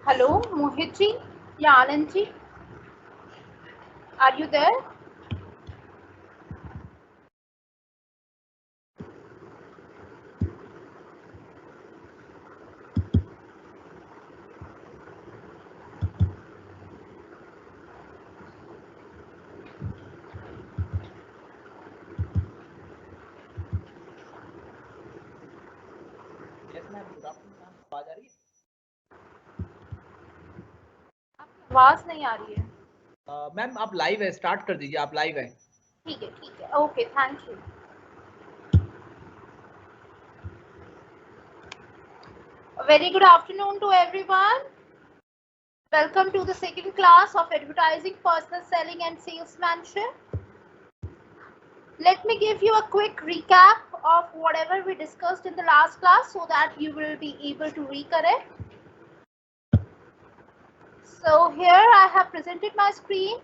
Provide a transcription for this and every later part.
Hello, Mohit ji, या Anand ji, are you there? Yes ma'am, good afternoon ma'am, आवाज आ रही आवाज नहीं आ रही है। है? मैम आप लाइव है, स्टार्ट कर दीजिए, आप लाइव है। ठीक है, okay, thank you. Very good afternoon to everyone. Welcome to the second class of advertising, personal selling and salesmanship. Let me give you a quick recap of whatever we discussed in the last class so that you will be able to recollect. So here I have presented my screen.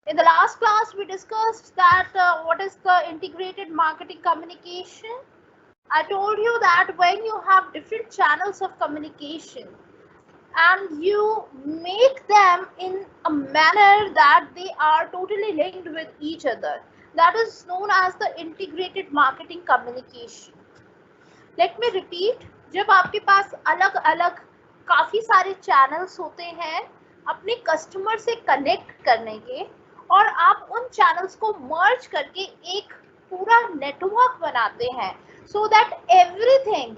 In the last class, we discussed that what is the integrated marketing communication. I told you that when you have different channels of communication and you make them in a manner that they are totally linked with each other, that is known as the integrated marketing communication. Let me repeat, जब आपके पास अलग अलग काफ़ी सारे channels होते हैं अपने customer से कनेक्ट करने के और आप उन चैनल्स को मर्ज करके एक पूरा नेटवर्क बनाते हैं सो दैट एवरीथिंग,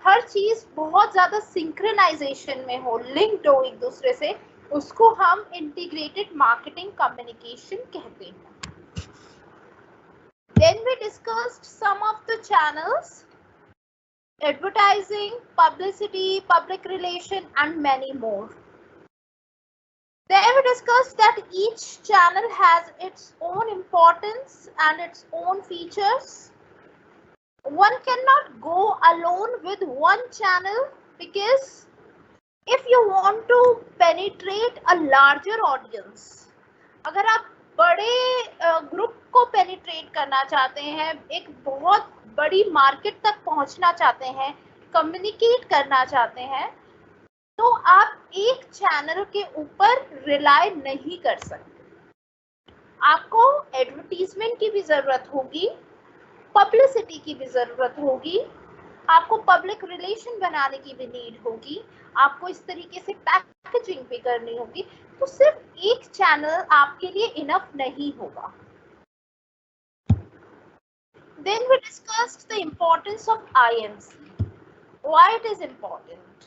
हर चीज़ बहुत ज़्यादा सिंक्रोनाइजेशन में हो, लिंक्ड हो एक दूसरे से, उसको हम इंटीग्रेटेड मार्केटिंग कम्युनिकेशन कहते हैं. Then we discussed some of the channels: advertising, publicity, public relation, and many more. Then we discussed that each channel has its own importance and its own features. One cannot go alone with one channel because if you want to penetrate a larger audience, अगर आप बड़े group को penetrate करना चाहते हैं, एक बहुत बड़ी मार्केट तक पहुंचना चाहते हैं, कम्युनिकेट करना चाहते हैं, तो आप एक चैनल के ऊपर रिलाय नहीं कर सकते. आपको एडवर्टीजमेंट की भी जरूरत होगी, पब्लिसिटी की भी जरूरत होगी, आपको पब्लिक रिलेशन बनाने की भी नीड होगी, आपको इस तरीके से पैकेजिंग भी करनी होगी. तो सिर्फ एक चैनल आपके लिए इनफ नहीं होगा. Then we discussed the importance of IMC. Why it is important?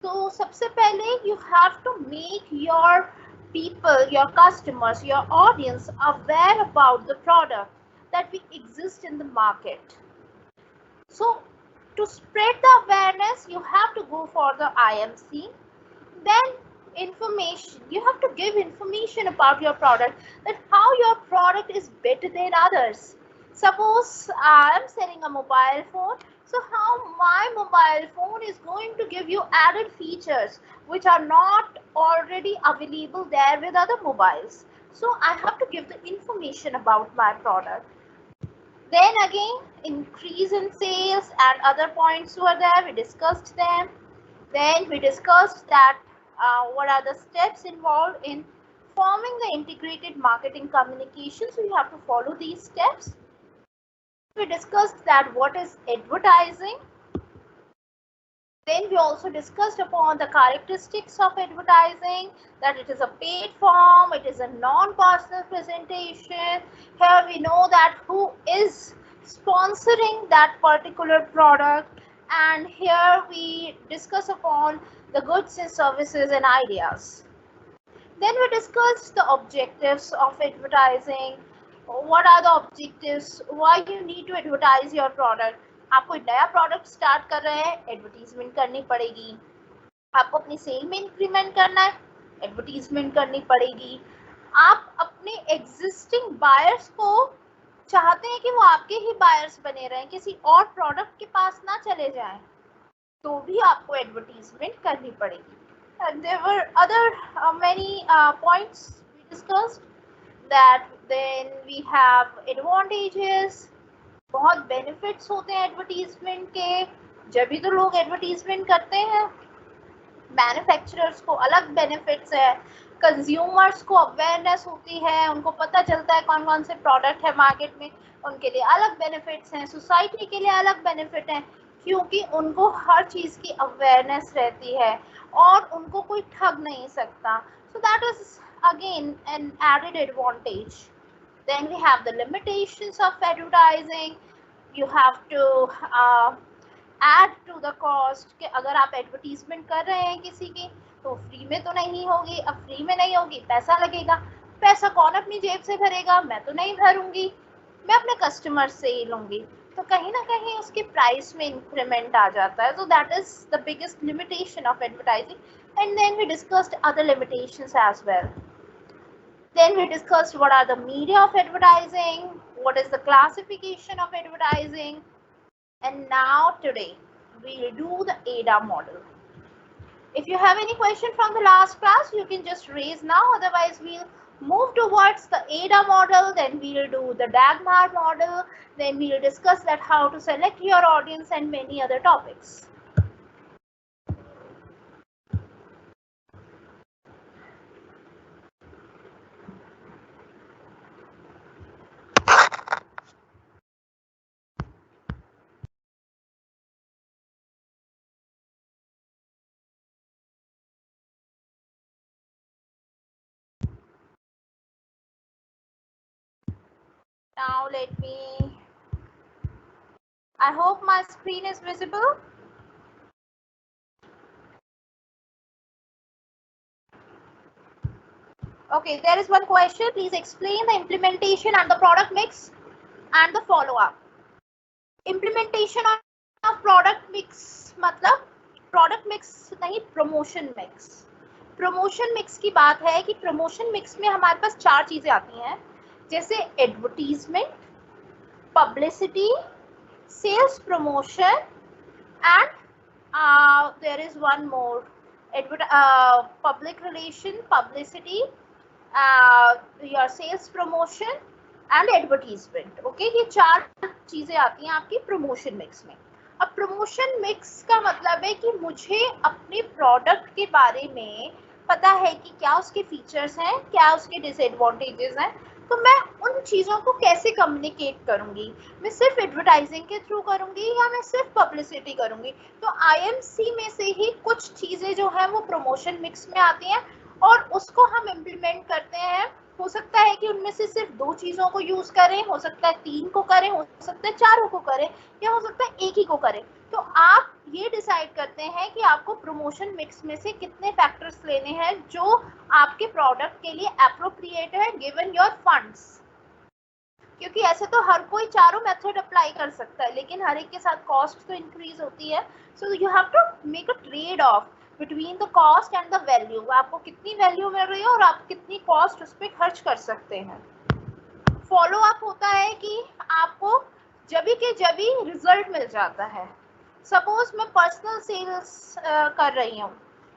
तो सबसे पहले you have to make your people, your customers, your audience aware about the product that we exist in the market. So to spread the awareness, you have to go for the IMC. Then information, you have to give information about your product, that how your product is better than others. Suppose I am selling a mobile phone, so how my mobile phone is going to give you added features which are not already available there with other mobiles. So I have to give the information about my product. Then again, increase in sales and other points were there, we discussed them. Then we discussed that what are the steps involved in forming the integrated marketing communication. So you have to follow these steps. We discussed that what is advertising. Then we also discussed upon the characteristics of advertising, that it is a paid form, it is a non-personal presentation. Here we know that who is sponsoring that particular product, and here we discuss upon the goods and services and ideas. Then we discussed the objectives of advertising. What are the objectives? Why you need to advertise your product? आप कोई नया product start कर रहे हैं, advertisement करनी पड़ेगी. आपको अपनी सेल में इंक्रीमेंट करना है, एडवर्टीजमेंट करनी पड़ेगी. आप अपने एग्जिस्टिंग बायर्स को चाहते हैं कि वो आपके ही बायर्स बने रहें, किसी और प्रोडक्ट के पास ना चले जाएं, तो भी आपको एडवर्टीजमेंट करनी पड़ेगी. And there were other many points we discussed. That then we have advantages. बहुत बेनिफिट्स होते हैं एडवर्टीजमेंट के, जब भी तो लोग एडवर्टीजमेंट करते हैं. मैन्युफैक्चरर्स को अलग बेनिफिट्स है, कंज्यूमर्स को अवेयरनेस होती है, उनको पता चलता है कौन कौन से प्रोडक्ट है मार्केट में, उनके लिए अलग बेनिफिट्स हैं, सोसाइटी के लिए अलग बेनिफिट हैं, क्योंकि उनको हर चीज़ की अवेयरनेस रहती है और उनको कोई ठग नहीं सकता. So that is again an added advantage. Then we have the limitations of advertising. You have to add to the cost कि अगर आप एडवर्टीजमेंट कर रहे हैं किसी की तो फ्री में तो नहीं होगी. अब फ्री में नहीं होगी, पैसा लगेगा. पैसा कौन अपनी जेब से भरेगा? मैं तो नहीं भरूंगी, मैं अपने कस्टमर से ही लूंगी. तो कहीं ना कहीं उसकी प्राइस में इंक्रीमेंट आ जाता है. So that is the biggest limitation of advertising. And then we discussed other limitations as well. Then we discussed what are the media of advertising, what is the classification of advertising, and now today we'll do the ADA model. If you have any question from the last class, you can just raise now, otherwise we'll move towards the ADA model, then we'll do the Dagmar model, then we'll discuss that how to select your audience and many other topics. Now let me, I hope my screen is visible. Okay, there is one question. Please explain the implementation and the product mix and the follow-up. Implementation of product mix मतलब product mix नहीं, promotion mix. Promotion mix की बात है कि promotion mix में हमारे पास 4 चीजें आती हैं, जैसे advertisement, publicity, sales promotion, and there is one more, public relation, publicity, your sales promotion and advertisement. Okay, ये 4 चीजें आती हैं आपकी promotion mix में. अब promotion mix का मतलब है कि मुझे अपने product के बारे में पता है कि क्या उसके फीचर्स हैं, क्या उसके डिसएडवांटेजेस हैं, तो मैं उन चीज़ों को कैसे कम्युनिकेट करूंगी. मैं सिर्फ एडवर्टाइजिंग के थ्रू करूंगी या मैं सिर्फ पब्लिसिटी करूंगी. तो IMC में से ही कुछ चीज़ें जो है वो प्रमोशन मिक्स में आती हैं और उसको हम इम्प्लीमेंट करते हैं. हो सकता है कि उनमें से सिर्फ 2 चीज़ों को यूज़ करें, हो सकता है 3 को करें, हो सकता है 4 को करें, या हो सकता है 1 ही को करें. तो आप ये डिसाइड करते हैं कि आपको प्रमोशन मिक्स में से कितने फैक्टर्स लेने हैं जो आपके प्रोडक्ट के लिए एप्रोप्रिएट है गिवन योर फंड्स. क्योंकि ऐसे तो हर कोई चारों मेथड अप्लाई कर सकता है, लेकिन हर एक के साथ कॉस्ट तो इंक्रीज होती है. So you have to make a trade off between the cost and the value. आपको कितनी वैल्यू मिल रही है और आप कितनी कॉस्ट उस पर खर्च कर सकते हैं. फॉलो अप होता है कि आपको जब के रिजल्ट मिल जाता है. सपोज मैं पर्सनल सेल्स कर रही हूँ,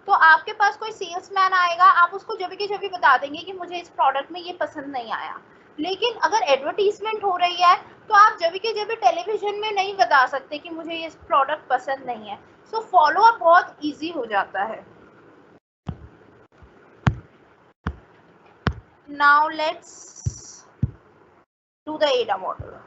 तो आपके पास कोई सेल्समैन आएगा, आप उसको जब के बता देंगे कि मुझे इस प्रोडक्ट में ये पसंद नहीं आया. लेकिन अगर एडवर्टीजमेंट हो रही है तो आप जब के टेलीविजन में नहीं बता सकते कि मुझे ये प्रोडक्ट पसंद नहीं है. सो फॉलो अप बहुत इजी हो जाता है. Now let's do the ADA model.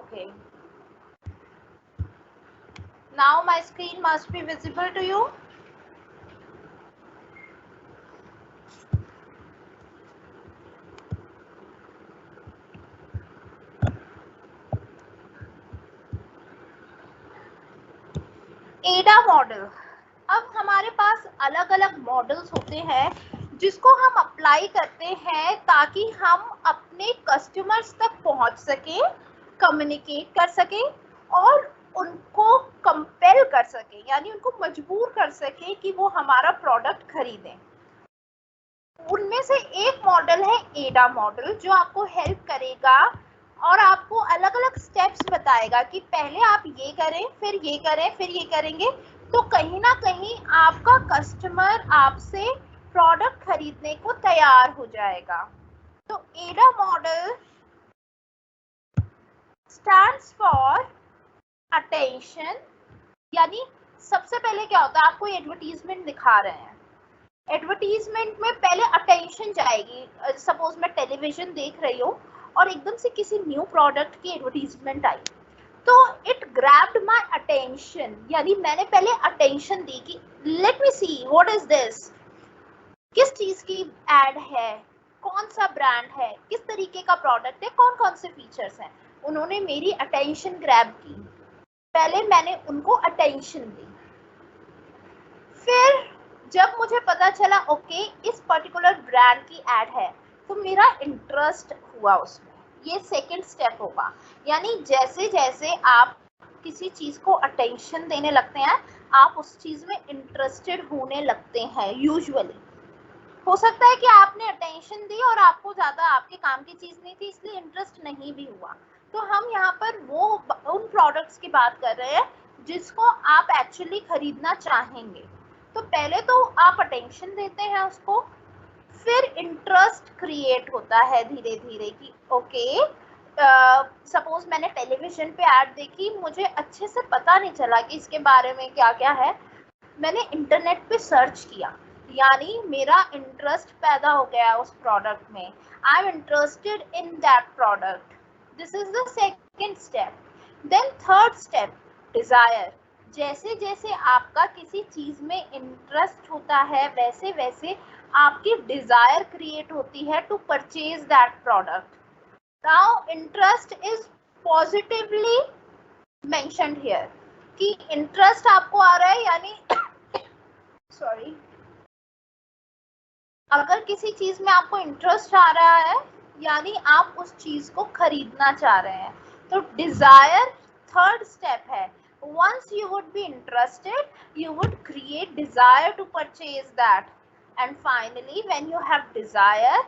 Okay. Now my screen must be visible to you. ADA model. अब हमारे पास अलग अलग मॉडल्स होते हैं जिसको हम अप्लाई करते हैं ताकि हम अपने कस्टमर्स तक पहुंच सकें, कम्युनिकेट कर सकें और उनको कंपेल कर सकें, यानी उनको मजबूर कर सकें कि वो हमारा प्रोडक्ट खरीदें. उनमें से एक मॉडल है ADA मॉडल, जो आपको हेल्प करेगा और आपको अलग अलग स्टेप्स बताएगा कि पहले आप ये करें, फिर ये करें, फिर ये करेंगे तो कहीं ना कहीं आपका कस्टमर आपसे प्रोडक्ट खरीदने को तैयार हो जाएगा। तो एडा मॉडल स्टैंड्स फॉर अटेंशन, यानी सबसे पहले क्या होता है, आप कोई एडवर्टीजमेंट दिखा रहे हैं, एडवर्टीजमेंट में पहले अटेंशन जाएगी। सपोज मैं टेलीविजन देख रही हूँ और एकदम से किसी न्यू प्रोडक्ट की एडवर्टीजमेंट आई, तो इट ग्रैब्ड माय अटेंशन, यानी मैंने पहले अटेंशन दी कि let me see what is this, किस चीज की एड है, कौन सा ब्रांड है, किस तरीके का प्रोडक्ट है, कौन कौन से फीचर्स हैं। उन्होंने मेरी अटेंशन ग्रैब की, पहले मैंने उनको अटेंशन दी। फिर जब मुझे पता चला ओके इस पर्टिकुलर ब्रांड की एड है, तो मेरा इंटरेस्ट हुआ उसमें, ये सेकंड स्टेप होगा। यानी जैसे जैसे आप किसी चीज को अटेंशन देने लगते हैं, आप उस चीज में इंटरेस्टेड होने लगते हैं। यूजुअली हो सकता है कि आपने अटेंशन दी और आपको ज्यादा आपके काम की चीज नहीं थी, इसलिए इंटरेस्ट नहीं भी हुआ। तो हम यहाँ पर वो उन प्रोडक्ट्स की बात कर रहे हैं जिसको आप एक्चुअली खरीदना चाहेंगे। तो पहले तो आप अटेंशन देते हैं उसको, फिर इंटरेस्ट क्रिएट होता है धीरे धीरे कि ओके सपोज मैंने टेलीविजन पे ऐड देखी, मुझे अच्छे से पता नहीं चला कि इसके बारे में क्या क्या है, मैंने इंटरनेट पे सर्च किया, यानी मेरा इंटरेस्ट पैदा हो गया उस प्रोडक्ट में। I am interested in that product, this is the second step. Then third step, desire. जैसे जैसे आपका किसी चीज में इंटरेस्ट होता है, वैसे वैसे आपकी डिजायर क्रिएट होती है to purchase that product. Now interest is positively mentioned here कि इंटरेस्ट आपको आ रहा है, यानी सॉरी, अगर किसी चीज में आपको इंटरेस्ट आ रहा है यानी आप उस चीज को खरीदना चाह रहे हैं। तो डिजायर थर्ड स्टेप है। once you would be interested you would create desire to purchase that, and finally when you have desire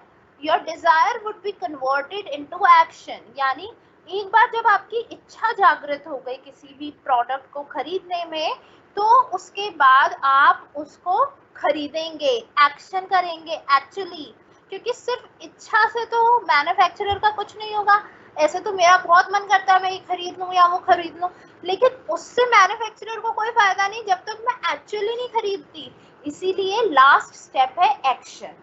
your desire would be converted into action। यानी एक बार जब आपकी इच्छा जागृत हो गई किसी भी प्रोडक्ट को खरीदने में, तो उसके बाद आप उसको खरीदेंगे, एक्शन करेंगे एक्चुअली। क्योंकि सिर्फ इच्छा से तो मैन्युफैक्चरर का कुछ नहीं होगा। ऐसे तो मेरा बहुत मन करता है मैं ये खरीद लूं या वो खरीद लूं, लेकिन उससे मैन्युफैक्चरर को कोई फायदा नहीं जब तक मैं एक्चुअली नहीं खरीदती। इसीलिए लास्ट स्टेप है एक्शन।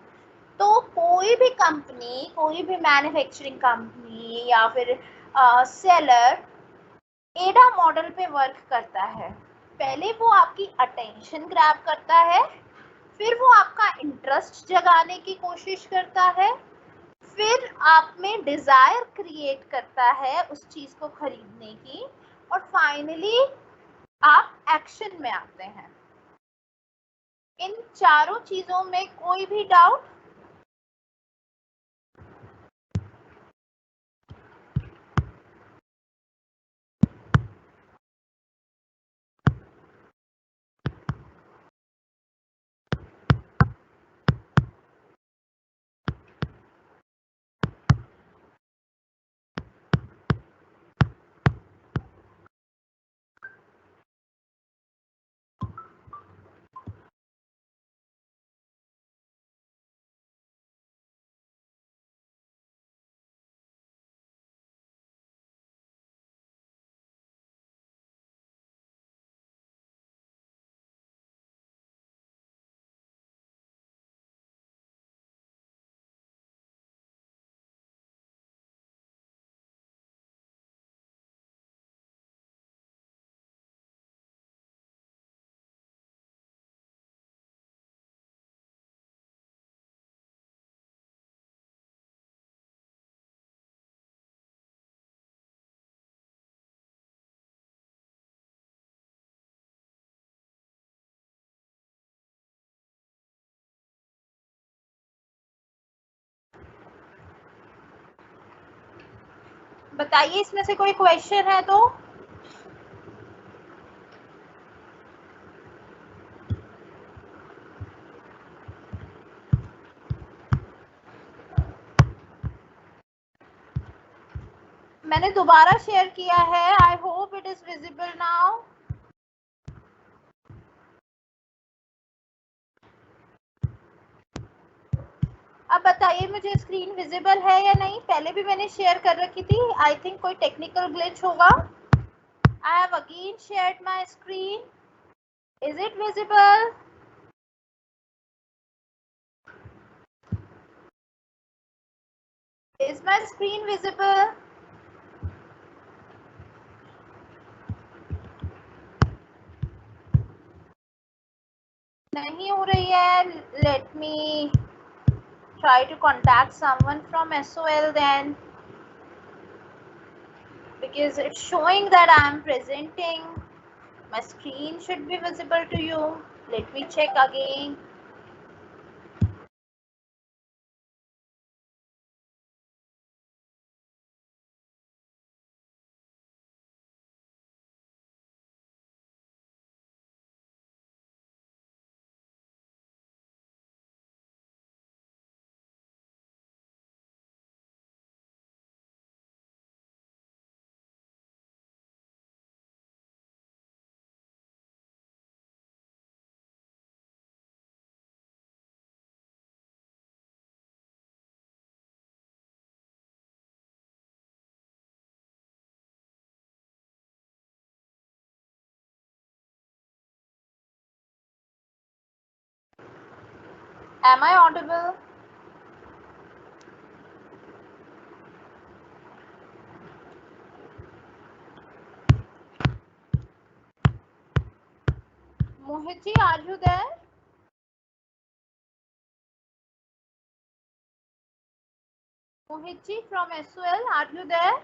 तो कोई भी कंपनी, कोई भी मैन्युफैक्चरिंग कंपनी या फिर सेलर एडा मॉडल पे वर्क करता है। पहले वो आपकी अटेंशन ग्रैब करता है, फिर वो आपका इंटरेस्ट जगाने की कोशिश करता है, फिर आप में डिजायर क्रिएट करता है उस चीज को खरीदने की, और फाइनली आप एक्शन में आते हैं। इन चारों चीजों में कोई भी डाउट? बताइए इसमें से कोई क्वेश्चन है तो। मैंने दोबारा शेयर किया है, आई hope it is visible now. अब बताइए मुझे स्क्रीन विजिबल है या नहीं, पहले भी मैंने शेयर कर रखी थी, आई थिंक कोई टेक्निकल ग्लिच होगा। I have again shared my screen, is it visible? Is my screen visible? नहीं हो रही है, let me try to contact someone from SOL then, because it's showing that I am presenting. My screen should be visible to you. Let me check again. Am I audible? Mohit ji, are you there? Mohit ji from SOL, are you there?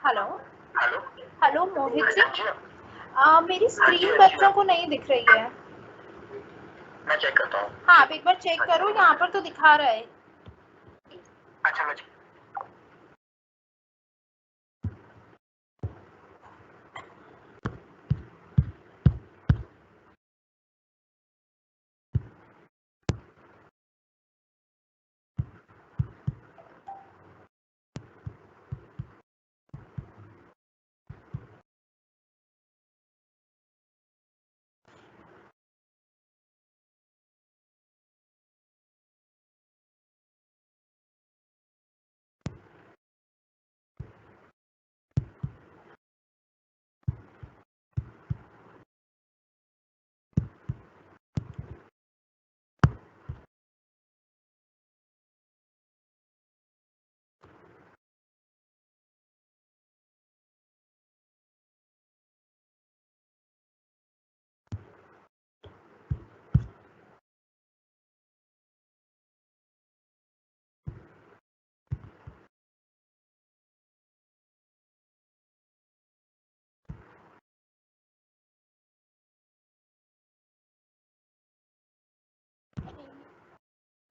Hello hello Mohit ji, मेरी screen बच्चों को नहीं दिख रही है। मैं check करता हूँ। हाँ, आप एक बार चेक करो, यहाँ पर तो दिखा रहा है। अच्छा, मैं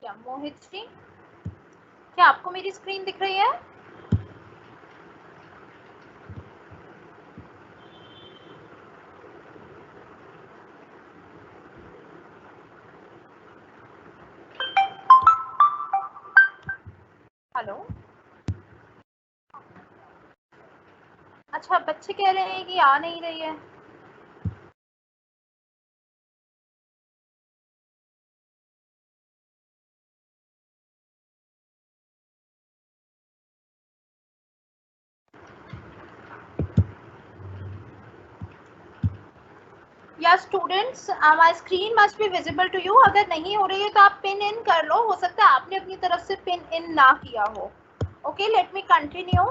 क्या मोहित जी, क्या आपको मेरी स्क्रीन दिख रही है? हेलो, अच्छा बच्चे कह रहे हैं कि आ नहीं रही है। या students, my screen must be visible to you. अगर नहीं हो रही है तो आप पिन इन कर लो, हो सकता है आपने अपनी तरफ से पिन इन ना किया हो। Okay, let me continue.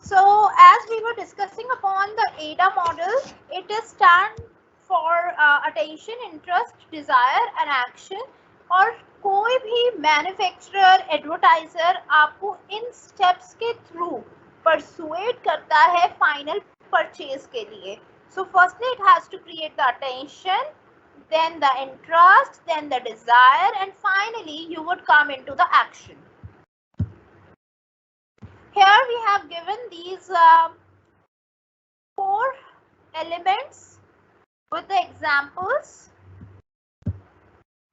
So as we were discussing upon the ADA model, it is stand for attention, interest, desire and action. और कोई भी मैन्युफैक्चरर, एडवर्टाइजर आपको इन स्टेप्स के थ्रू परसुएट करता है फाइनल परचेज के लिए। So firstly it has to create the attention, then the interest, then the desire, and finally you would come into the action. Here we have given these 4 elements with the examples.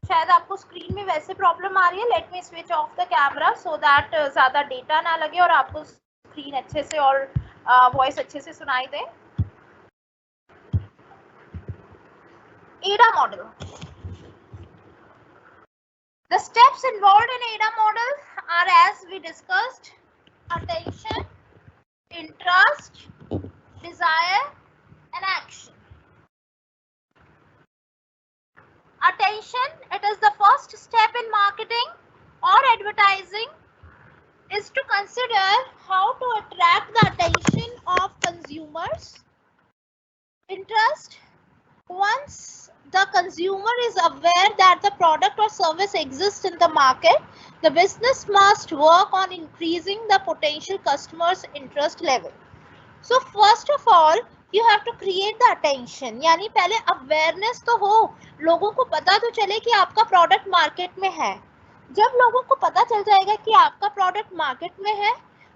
शायद आपको screen में वैसे problem आ रही है. Let me switch off the camera so that ज्यादा data ना लगे और आपको स्क्रीन अच्छे से और वॉइस अच्छे से सुनाई दे. AIDA model. The steps involved in AIDA model are as we discussed: attention, interest, desire, and action. Attention, it is the first step in marketing or advertising, is to consider how to attract the attention of consumers. Interest, once the consumer is aware that the product or service exists in the market, the business must work on increasing the potential customers' interest level. So first of all, you have to create the attention. यानी पहले awareness तो हो, लोगों को पता तो चले कि आपका प्रोडक्ट मार्केट में है. जब लोगों को पता चल जाएगा कि आपका प्रोडक्ट मार्केट में है,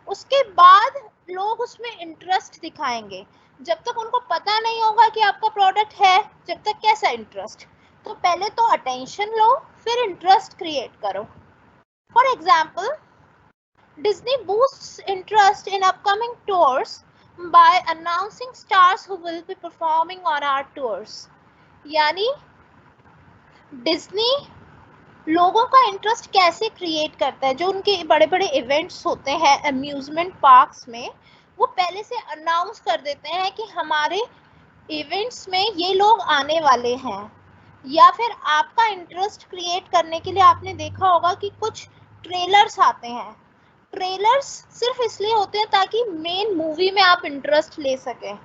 उसके बाद लोग उसमें इंटरेस्ट दिखाएंगे. जब तक उनको पता नहीं होगा कि आपका प्रोडक्ट है, जब तक कैसा इंटरेस्ट. तो पहले तो अटेंशन लो, फिर इंटरेस्ट क्रिएट करो. For example, Disney boosts interest in upcoming tours by announcing stars who will be performing on our tours. यानी डिज्नी लोगों का इंटरेस्ट कैसे क्रिएट करता है? जो उनके बड़े बड़े इवेंट्स होते हैं अम्यूजमेंट पार्क्स में, वो पहले से अनाउंस कर देते हैं कि हमारे इवेंट्स में ये लोग आने वाले हैं. या फिर आपका इंटरेस्ट क्रिएट करने के लिए आपने देखा होगा कि कुछ ट्रेलर्स आते हैं. ट्रेलर्स सिर्फ इसलिए होते हैं ताकि मेन मूवी में आप इंटरेस्ट ले सकें.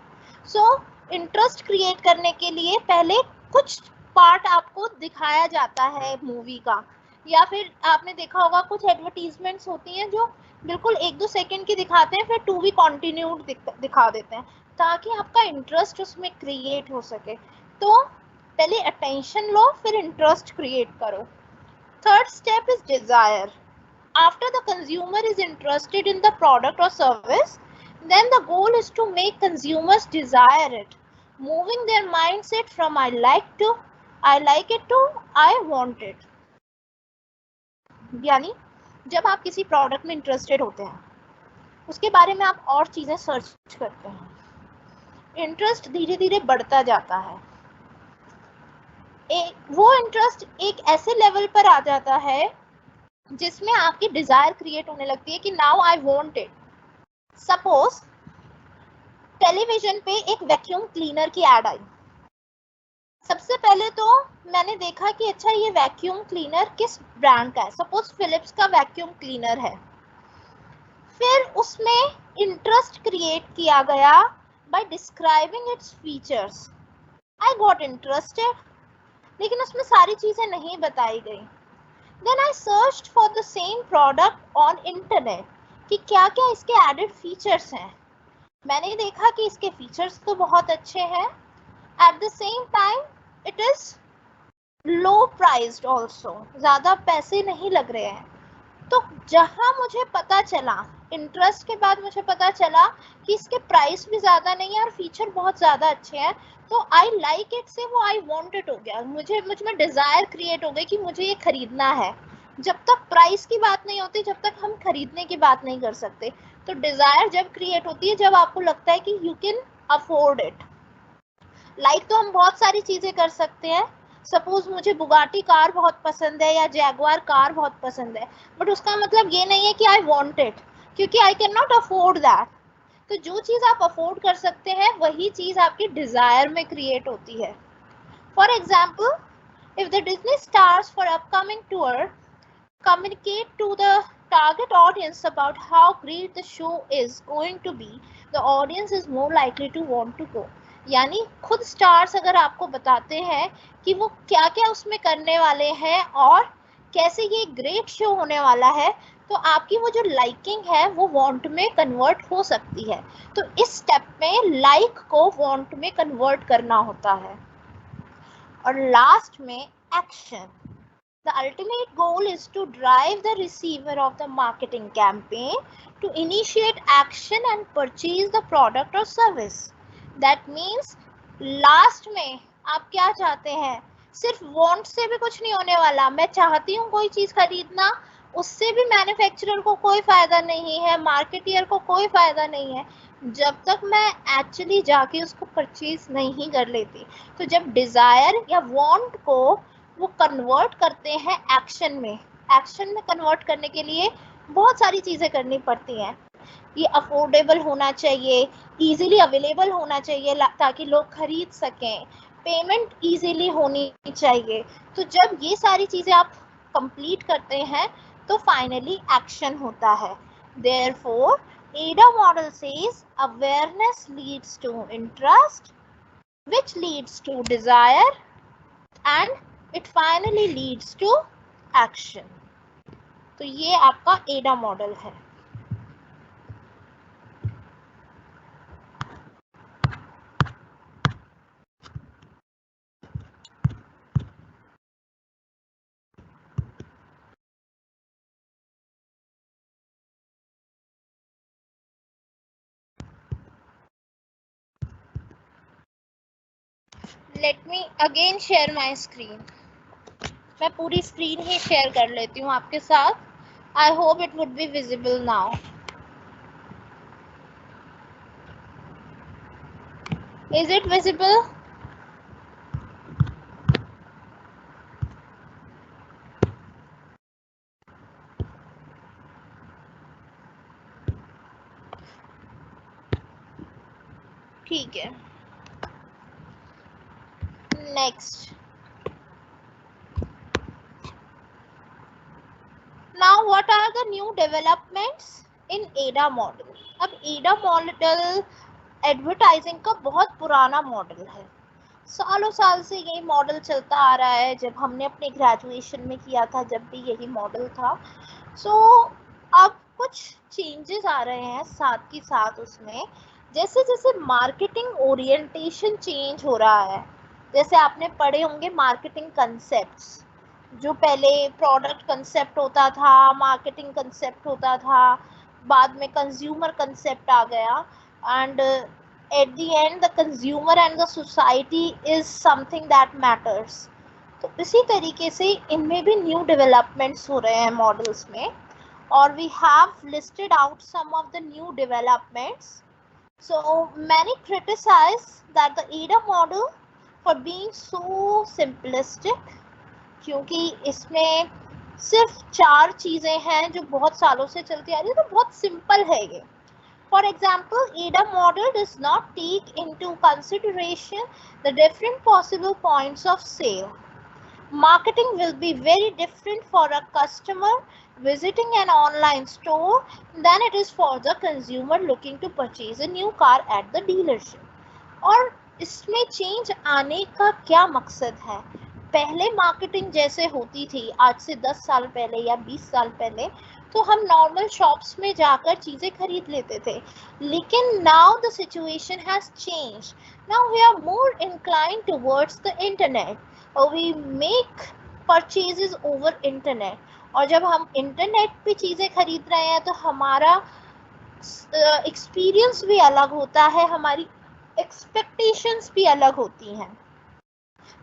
सो इंटरेस्ट क्रिएट करने के लिए पहले कुछ पार्ट आपको दिखाया जाता है मूवी का. या फिर आपने देखा होगा कुछ एडवर्टीजमेंट्स होती हैं जो बिल्कुल 1-2 सेकंड की दिखाते हैं, फिर टू बी कंटिन्यूड दिखा देते हैं ताकि आपका इंटरेस्ट उसमें क्रिएट हो सके. तो पहले अटेंशन लो, फिर इंटरेस्ट क्रिएट करो. Third step is desire. After the consumer is interested in the product or service, then the goal is to make consumers desire it, moving their mindset from I like it to I want it. यानी जब आप किसी product में interested होते हैं, उसके बारे में आप और चीजें सर्च करते हैं, इंटरेस्ट धीरे धीरे बढ़ता जाता है. वो इंटरेस्ट एक ऐसे लेवल पर आ जाता है जिसमें आपकी डिजायर क्रिएट होने लगती है कि now I want it. Suppose television पे एक वैक्यूम क्लीनर की एड आई. सबसे पहले तो मैंने देखा कि अच्छा ये वैक्यूम क्लीनर किस ब्रांड का है. सपोज फिलिप्स का वैक्यूम क्लीनर है. फिर उसमें इंटरेस्ट क्रिएट किया गया by describing its features. I got interested, लेकिन उसमें सारी चीजें नहीं बताई गई. Then I searched for the same product on internet कि क्या क्या इसके added features हैं. मैंने देखा कि इसके features तो बहुत अच्छे हैं. At the same time it is low priced also. ज़्यादा पैसे नहीं लग रहे हैं. तो जहाँ मुझे पता चला, इंटरेस्ट के बाद मुझे पता चला कि इसके प्राइस भी ज़्यादा नहीं है और फीचर बहुत ज़्यादा अच्छे हैं, तो आई लाइक इट से वो आई वांट इट हो गया. मुझ में डिज़ायर क्रिएट हो गई कि मुझे ये खरीदना है. जब तक प्राइस की बात नहीं होती, जब तक हम खरीदने की बात नहीं कर सकते. तो डिज़ायर जब क्रिएट होती है जब आपको लगता है कि you can afford it. Like तो हम बहुत सारी चीज़ें कर सकते हैं. सपोज मुझे बुगाटी कार बहुत पसंद है या जैगवार कार बहुत पसंद है, बट उसका मतलब ये नहीं है कि आई वांट इट, क्योंकि I can not afford that. तो जो चीज़ आप अफोर्ड कर सकते हैं वही चीज़ आपकी डिज़ायर में क्रिएट होती है. For example, if the Disney stars for upcoming tour communicate to the target audience about how great the show is going to be, the audience is more likely to want to go. यानी खुद stars अगर आपको बताते हैं कि वो क्या क्या उसमें करने वाले हैं और कैसे ये ग्रेट शो होने वाला है, तो आपकी वो जो लाइकिंग है वो वांट में कन्वर्ट हो सकती है. तो इस स्टेप में लाइक को वांट में कन्वर्ट करना होता है. और लास्ट में action. The ultimate goal is to drive the receiver of the marketing campaign to initiate action and purchase the product or service. That means last में आप क्या चाहते हैं? सिर्फ want से भी कुछ नहीं होने वाला. मैं चाहती हूँ कोई चीज खरीदना, उससे भी मैन्युफैक्चरर को कोई फायदा नहीं है, मार्केटियर को कोई फायदा नहीं है, जब तक मैं एक्चुअली जाके उसको परचेज नहीं कर लेती. तो जब डिजायर या वांट को वो कन्वर्ट करते हैं एक्शन में, एक्शन में कन्वर्ट करने के लिए बहुत सारी चीजें करनी पड़ती हैं. ये अफोर्डेबल होना चाहिए, इजीली अवेलेबल होना चाहिए ताकि लोग खरीद सकें, पेमेंट इजीली होनी चाहिए. तो जब ये सारी चीजें आप कंप्लीट करते हैं तो फाइनली एक्शन होता है. Therefore, AIDA model says awareness leads to interest, which leads to desire, and it finally leads to action. तो ये आपका AIDA मॉडल है. Let me again share my screen. मैं पूरी स्क्रीन ही शेयर कर लेती हूँ आपके साथ. I hope it would be visible now. Is it visible? ठीक है. Next. Now what are the new developments in AIDA model? अब AIDA मॉडल एडवर्टाइजिंग का बहुत पुराना मॉडल है. सालों साल से यही मॉडल चलता आ रहा है. जब हमने अपने ग्रेजुएशन में किया था जब भी यही मॉडल था. सो अब कुछ चेंजेस आ रहे हैं साथ ही साथ उसमें. जैसे जैसे मार्केटिंग ओरिएंटेशन चेंज हो रहा है, जैसे आपने पढ़े होंगे मार्केटिंग कंसेप्ट्स. जो पहले प्रोडक्ट कंसेप्ट होता था, मार्केटिंग कंसेप्ट होता था, बाद में कंज्यूमर कंसेप्ट आ गया, and at the end the consumer and the society is something that matters. तो इसी तरीके से इनमें भी न्यू डेवलपमेंट्स हो रहे हैं मॉडल्स में, और we have listed out some of the new developments. So many criticize that the AIDA model for being so simplistic, क्योंकि इसमें सिर्फ 4 चीजें हैं जो बहुत सालों से चलती आ रही है, तो बहुत सिंपल है ये. For example, AIDA model does not take into consideration the different possible points of sale. Marketing will be very different for a customer visiting an online store than it is for the consumer looking to purchase a new car at the dealership. और इसमें change आने का क्या मकसद है? पहले marketing जैसे होती थी आज से 10 साल पहले या 20 साल पहले, तो हम नॉर्मल शॉप्स में जाकर चीज़ें खरीद लेते थे. लेकिन now the situation has change. Now we are more inclined towards the internet, और we make purchases over internet. और जब हम इंटरनेट पे चीज़ें खरीद रहे हैं तो हमारा एक्सपीरियंस भी अलग होता है, हमारी एक्सपेक्टेशंस भी अलग होती हैं.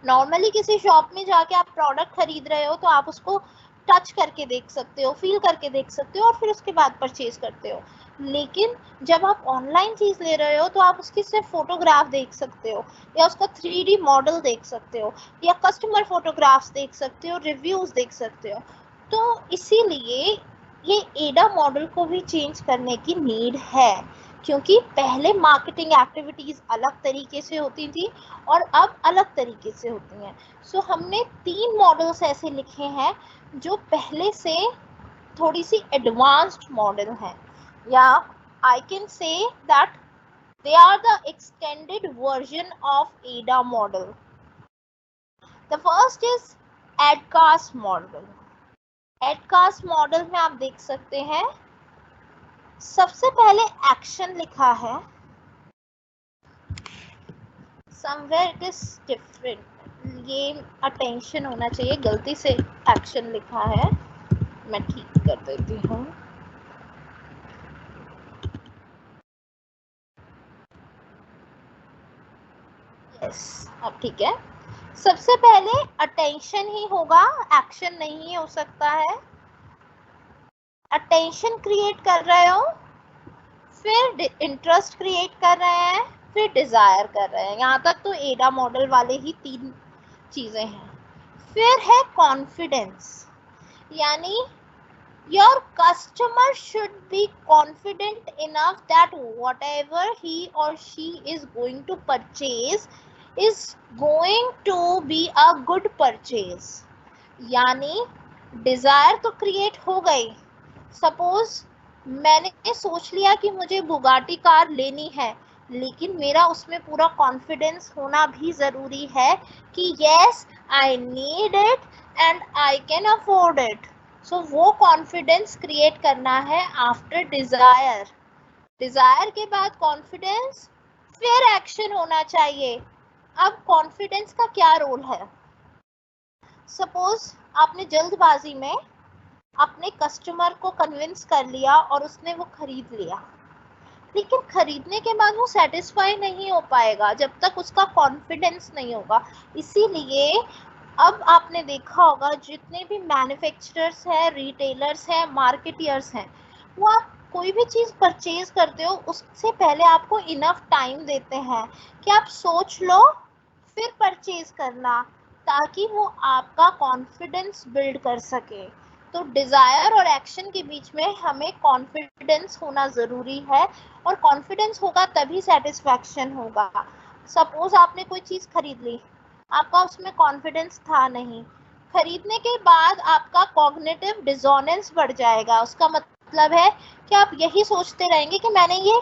नॉर्मली किसी शॉप में जाके आप प्रोडक्ट खरीद रहे हो तो आप उसको टच करके देख सकते हो, फील करके देख सकते हो, और फिर उसके बाद परचेज करते हो. लेकिन जब आप ऑनलाइन चीज़ ले रहे हो तो आप उसकी सिर्फ फोटोग्राफ देख सकते हो, या उसका 3D मॉडल देख सकते हो, या कस्टमर फोटोग्राफ्स देख सकते हो, रिव्यूज़ देख सकते हो. तो इसीलिए ये AIDA मॉडल को भी चेंज करने की नीड है, क्योंकि पहले मार्केटिंग एक्टिविटीज़ अलग तरीके से होती थी और अब अलग तरीके से होती हैं. सो हमने 3 मॉडल्स ऐसे लिखे हैं जो पहले से थोड़ी सी एडवांस्ड मॉडल हैं, या I can say that they are the extended version of AIDA model. The first is adcast model. Adcast model में आप देख सकते हैं सबसे पहले एक्शन लिखा है, somewhere it is different. ये अटेंशन होना चाहिए, गलती से एक्शन लिखा है, मैं ठीक कर देती हूँ। यस, अब ठीक है। सबसे पहले अटेंशन ही होगा, एक्शन नहीं हो सकता है। अटेंशन क्रिएट कर रहे हो, फिर इंटरेस्ट क्रिएट कर रहे हैं, फिर डिजायर कर रहे हैं। यहाँ तक तो एडा मॉडल वाले ही 3 चीजें हैं। फिर है कॉन्फिडेंस, यानी your customer should be confident enough that whatever he or she is going to purchase is going to be a good purchase। यानी डिजायर तो क्रिएट हो गई। सपोज मैंने सोच लिया कि मुझे बुगाटी कार लेनी है, लेकिन मेरा उसमें पूरा कॉन्फिडेंस होना भी जरूरी है कि yes I need it and I can afford it. So वो कॉन्फिडेंस क्रिएट करना है आफ्टर डिजायर। डिजायर के बाद कॉन्फिडेंस, फिर एक्शन होना चाहिए। अब कॉन्फिडेंस का क्या रोल है? सपोज आपने जल्दबाजी में अपने कस्टमर को कन्विंस कर लिया और उसने वो खरीद लिया, लेकिन खरीदने के बाद वो सेटिस्फाई नहीं हो पाएगा जब तक उसका कॉन्फिडेंस नहीं होगा। इसीलिए अब आपने देखा होगा जितने भी मैन्युफैक्चरर्स हैं, रिटेलर्स हैं, मार्केटियर्स हैं, वो आप कोई भी चीज़ परचेज करते हो उससे पहले आपको इनफ टाइम देते हैं कि आप सोच लो फिर परचेज करना, ताकि वो आपका कॉन्फिडेंस बिल्ड कर सके। तो डिजायर और एक्शन के बीच में हमें कॉन्फिडेंस होना जरूरी है, और कॉन्फिडेंस होगा तभी सेटिस्फैक्शन होगा। सपोज आपने कोई चीज खरीद ली, आपका उसमें कॉन्फिडेंस था नहीं, खरीदने के बाद आपका कॉग्निटिव डिसोनेंस बढ़ जाएगा। उसका मतलब है कि आप यही सोचते रहेंगे कि मैंने ये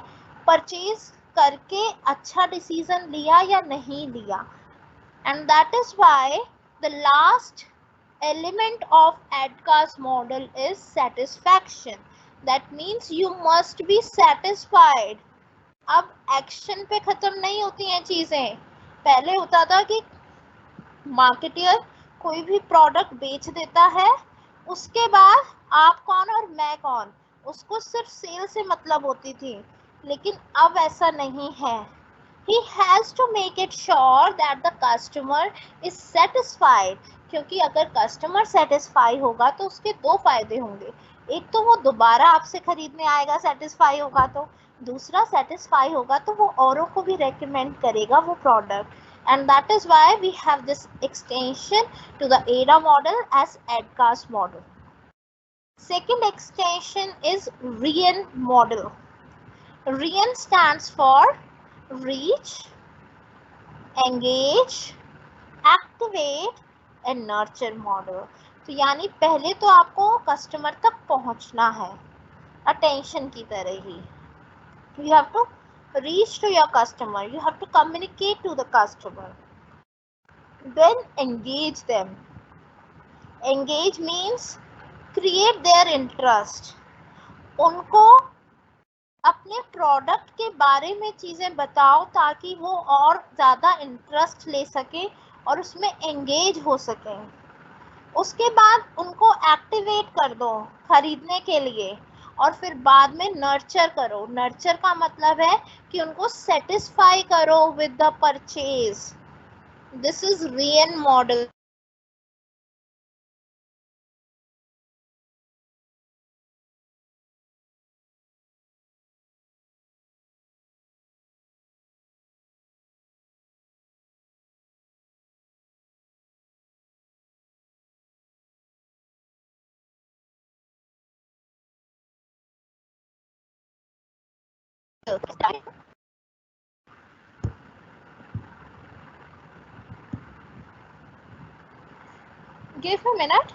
परचेज करके अच्छा डिसीजन लिया या नहीं लिया। And that is why the last element of ADKAR's model is satisfaction. That means you must be satisfied. अब एक्शन पे खत्म नहीं होती हैं चीजें। पहले होता था कि मार्केटियर कोई भी प्रोडक्ट बेच देता है, उसके बाद आप कौन और मैं कौन, उसको सिर्फ सेल से मतलब होती थी। लेकिन अब ऐसा नहीं है। He has to make it sure that the customer is satisfied, क्योंकि अगर कस्टमर सेटिस्फाई होगा तो उसके 2 फायदे होंगे। एक तो वो दोबारा आपसे खरीदने आएगा सेटिस्फाई होगा, तो दूसरा सेटिस्फाई होगा तो वो औरों को भी रेकमेंड करेगा वो product. And that is why we have this extension to the ADA model as ADKAR's model. Second extension is RIAN model. RIAN stands for reach, engage, activate and nurture model। तो यानी पहले तो आपको customer तक पहुंचना है, attention की तरह ही। You have to reach to your customer, you have to communicate to the customer, then engage them। Engage means create their interest, उनको अपने प्रोडक्ट के बारे में चीज़ें बताओ ताकि वो और ज़्यादा इंटरेस्ट ले सके और उसमें एंगेज हो सके। उसके बाद उनको एक्टिवेट कर दो खरीदने के लिए, और फिर बाद में नर्चर करो। नर्चर का मतलब है कि उनको सेटिस्फाई करो with the purchase. This is rayon model. Give me a minute.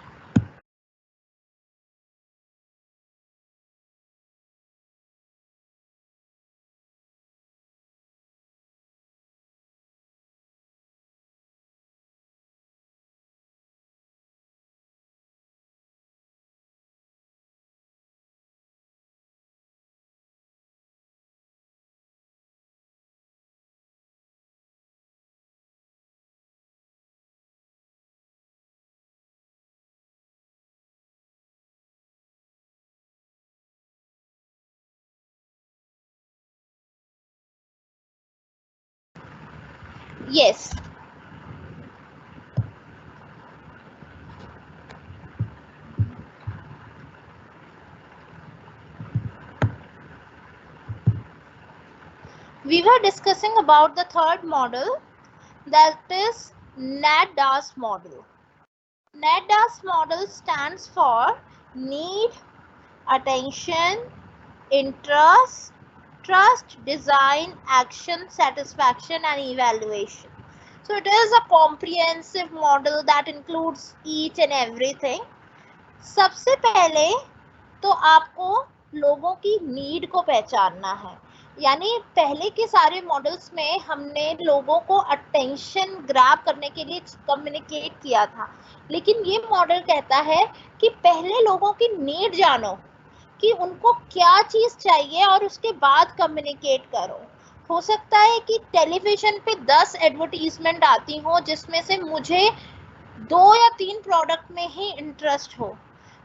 Yes. We were discussing about the third model, that is NADAS model. NADAS model stands for need, attention, interest, trust, design, action, satisfaction and evaluation. So it is a comprehensive model that includes each and everything. सबसे पहले तो आपको लोगों की need को पहचानना है, यानी पहले के सारे मॉडल्स में हमने लोगों को अटेंशन ग्रैब करने के लिए कम्युनिकेट किया था, लेकिन ये मॉडल कहता है कि पहले लोगों की नीड जानो कि उनको क्या चीज चाहिए और उसके बाद कम्युनिकेट करो। हो सकता है कि टेलीविजन पे 10 एडवर्टीजमेंट आती हो जिसमें से मुझे 2 या 3 प्रोडक्ट में ही इंटरेस्ट हो,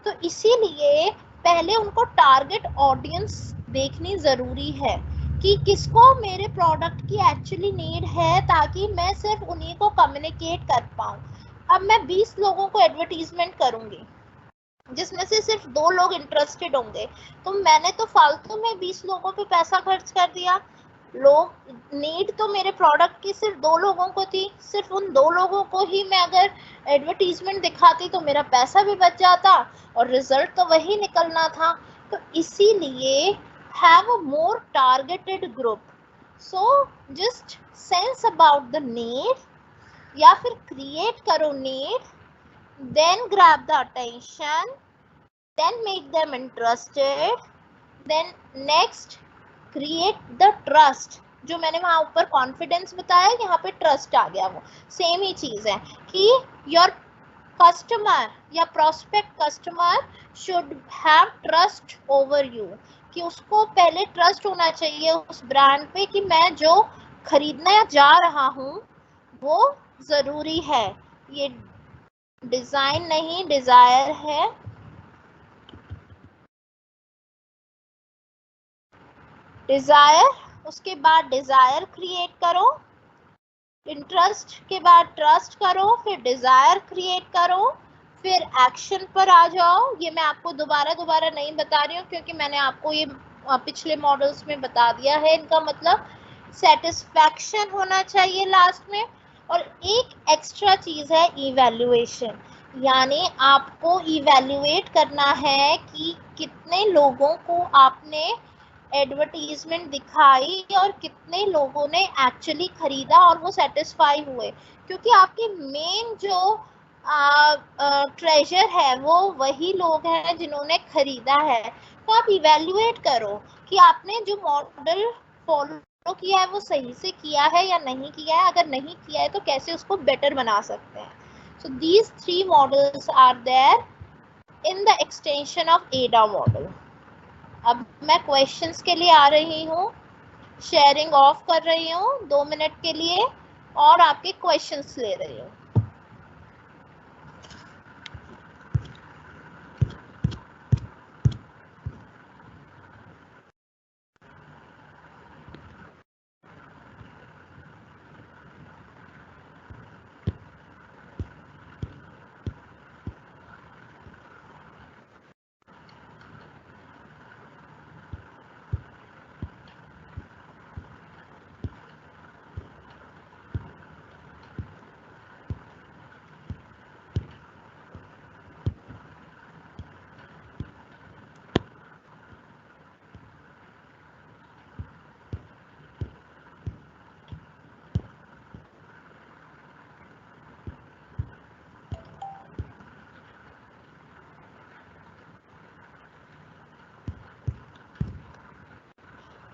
तो इसीलिए पहले उनको टारगेट ऑडियंस देखनी जरूरी है कि किसको मेरे प्रोडक्ट की एक्चुअली नीड है, ताकि मैं सिर्फ उन्हीं को कम्युनिकेट कर पाऊँ। अब मैं 20 लोगों को एडवर्टीजमेंट करूंगी जिसमें से सिर्फ 2 लोग इंटरेस्टेड होंगे, तो मैंने तो फालतू में 20 लोगों पे पैसा खर्च कर दिया। लोग नीड तो मेरे प्रोडक्ट की सिर्फ 2 लोगों को थी, सिर्फ उन 2 लोगों को ही मैं अगर एडवर्टीजमेंट दिखाती तो मेरा पैसा भी बच जाता और रिजल्ट तो वही निकलना था। तो इसीलिए have a more targeted group. So just sense about the need या फिर क्रिएट करो need, then grab the attention, then make them interested, then next create the trust। जो मैंने वहां ऊपर कॉन्फिडेंस बताया, यहाँ पे ट्रस्ट आ गया, वो सेम ही चीज है कि योर कस्टमर या prospect customer should have trust over you, कि उसको पहले ट्रस्ट होना चाहिए उस ब्रांड पे कि मैं जो खरीदने जा रहा हूँ वो जरूरी है। ये डिजाइन नहीं डिजायर है। डिजायर, उसके बाद डिजायर क्रिएट करो, इंटरेस्ट के बाद ट्रस्ट करो, फिर डिजायर क्रिएट करो, फिर एक्शन पर आ जाओ। ये मैं आपको दोबारा नहीं बता रही हूँ क्योंकि मैंने आपको ये पिछले मॉडल्स में बता दिया है। इनका मतलब सेटिस्फैक्शन होना चाहिए लास्ट में, और एक एक्स्ट्रा चीज है इवैल्यूएशन, यानी आपको इवैल्यूएट करना है कि कितने लोगों को आपने एडवर्टीजमेंट दिखाई और कितने लोगों ने एक्चुअली खरीदा और वो सेटिस्फाई हुए, क्योंकि आपकी मेन जो ट्रेजर है वो वही लोग हैं जिन्होंने खरीदा है। तो आप इवैल्यूएट करो कि आपने जो मॉडल फॉलो किया है वो सही से किया है या नहीं किया है, अगर नहीं किया है तो कैसे उसको बेटर बना सकते हैं। So these 3 models are there in the extension of ADA model. अब मैं क्वेश्चंस के लिए आ रही हूँ, शेयरिंग ऑफ कर रही हूँ 2 मिनट के लिए और आपके क्वेश्चंस ले रही हूँ।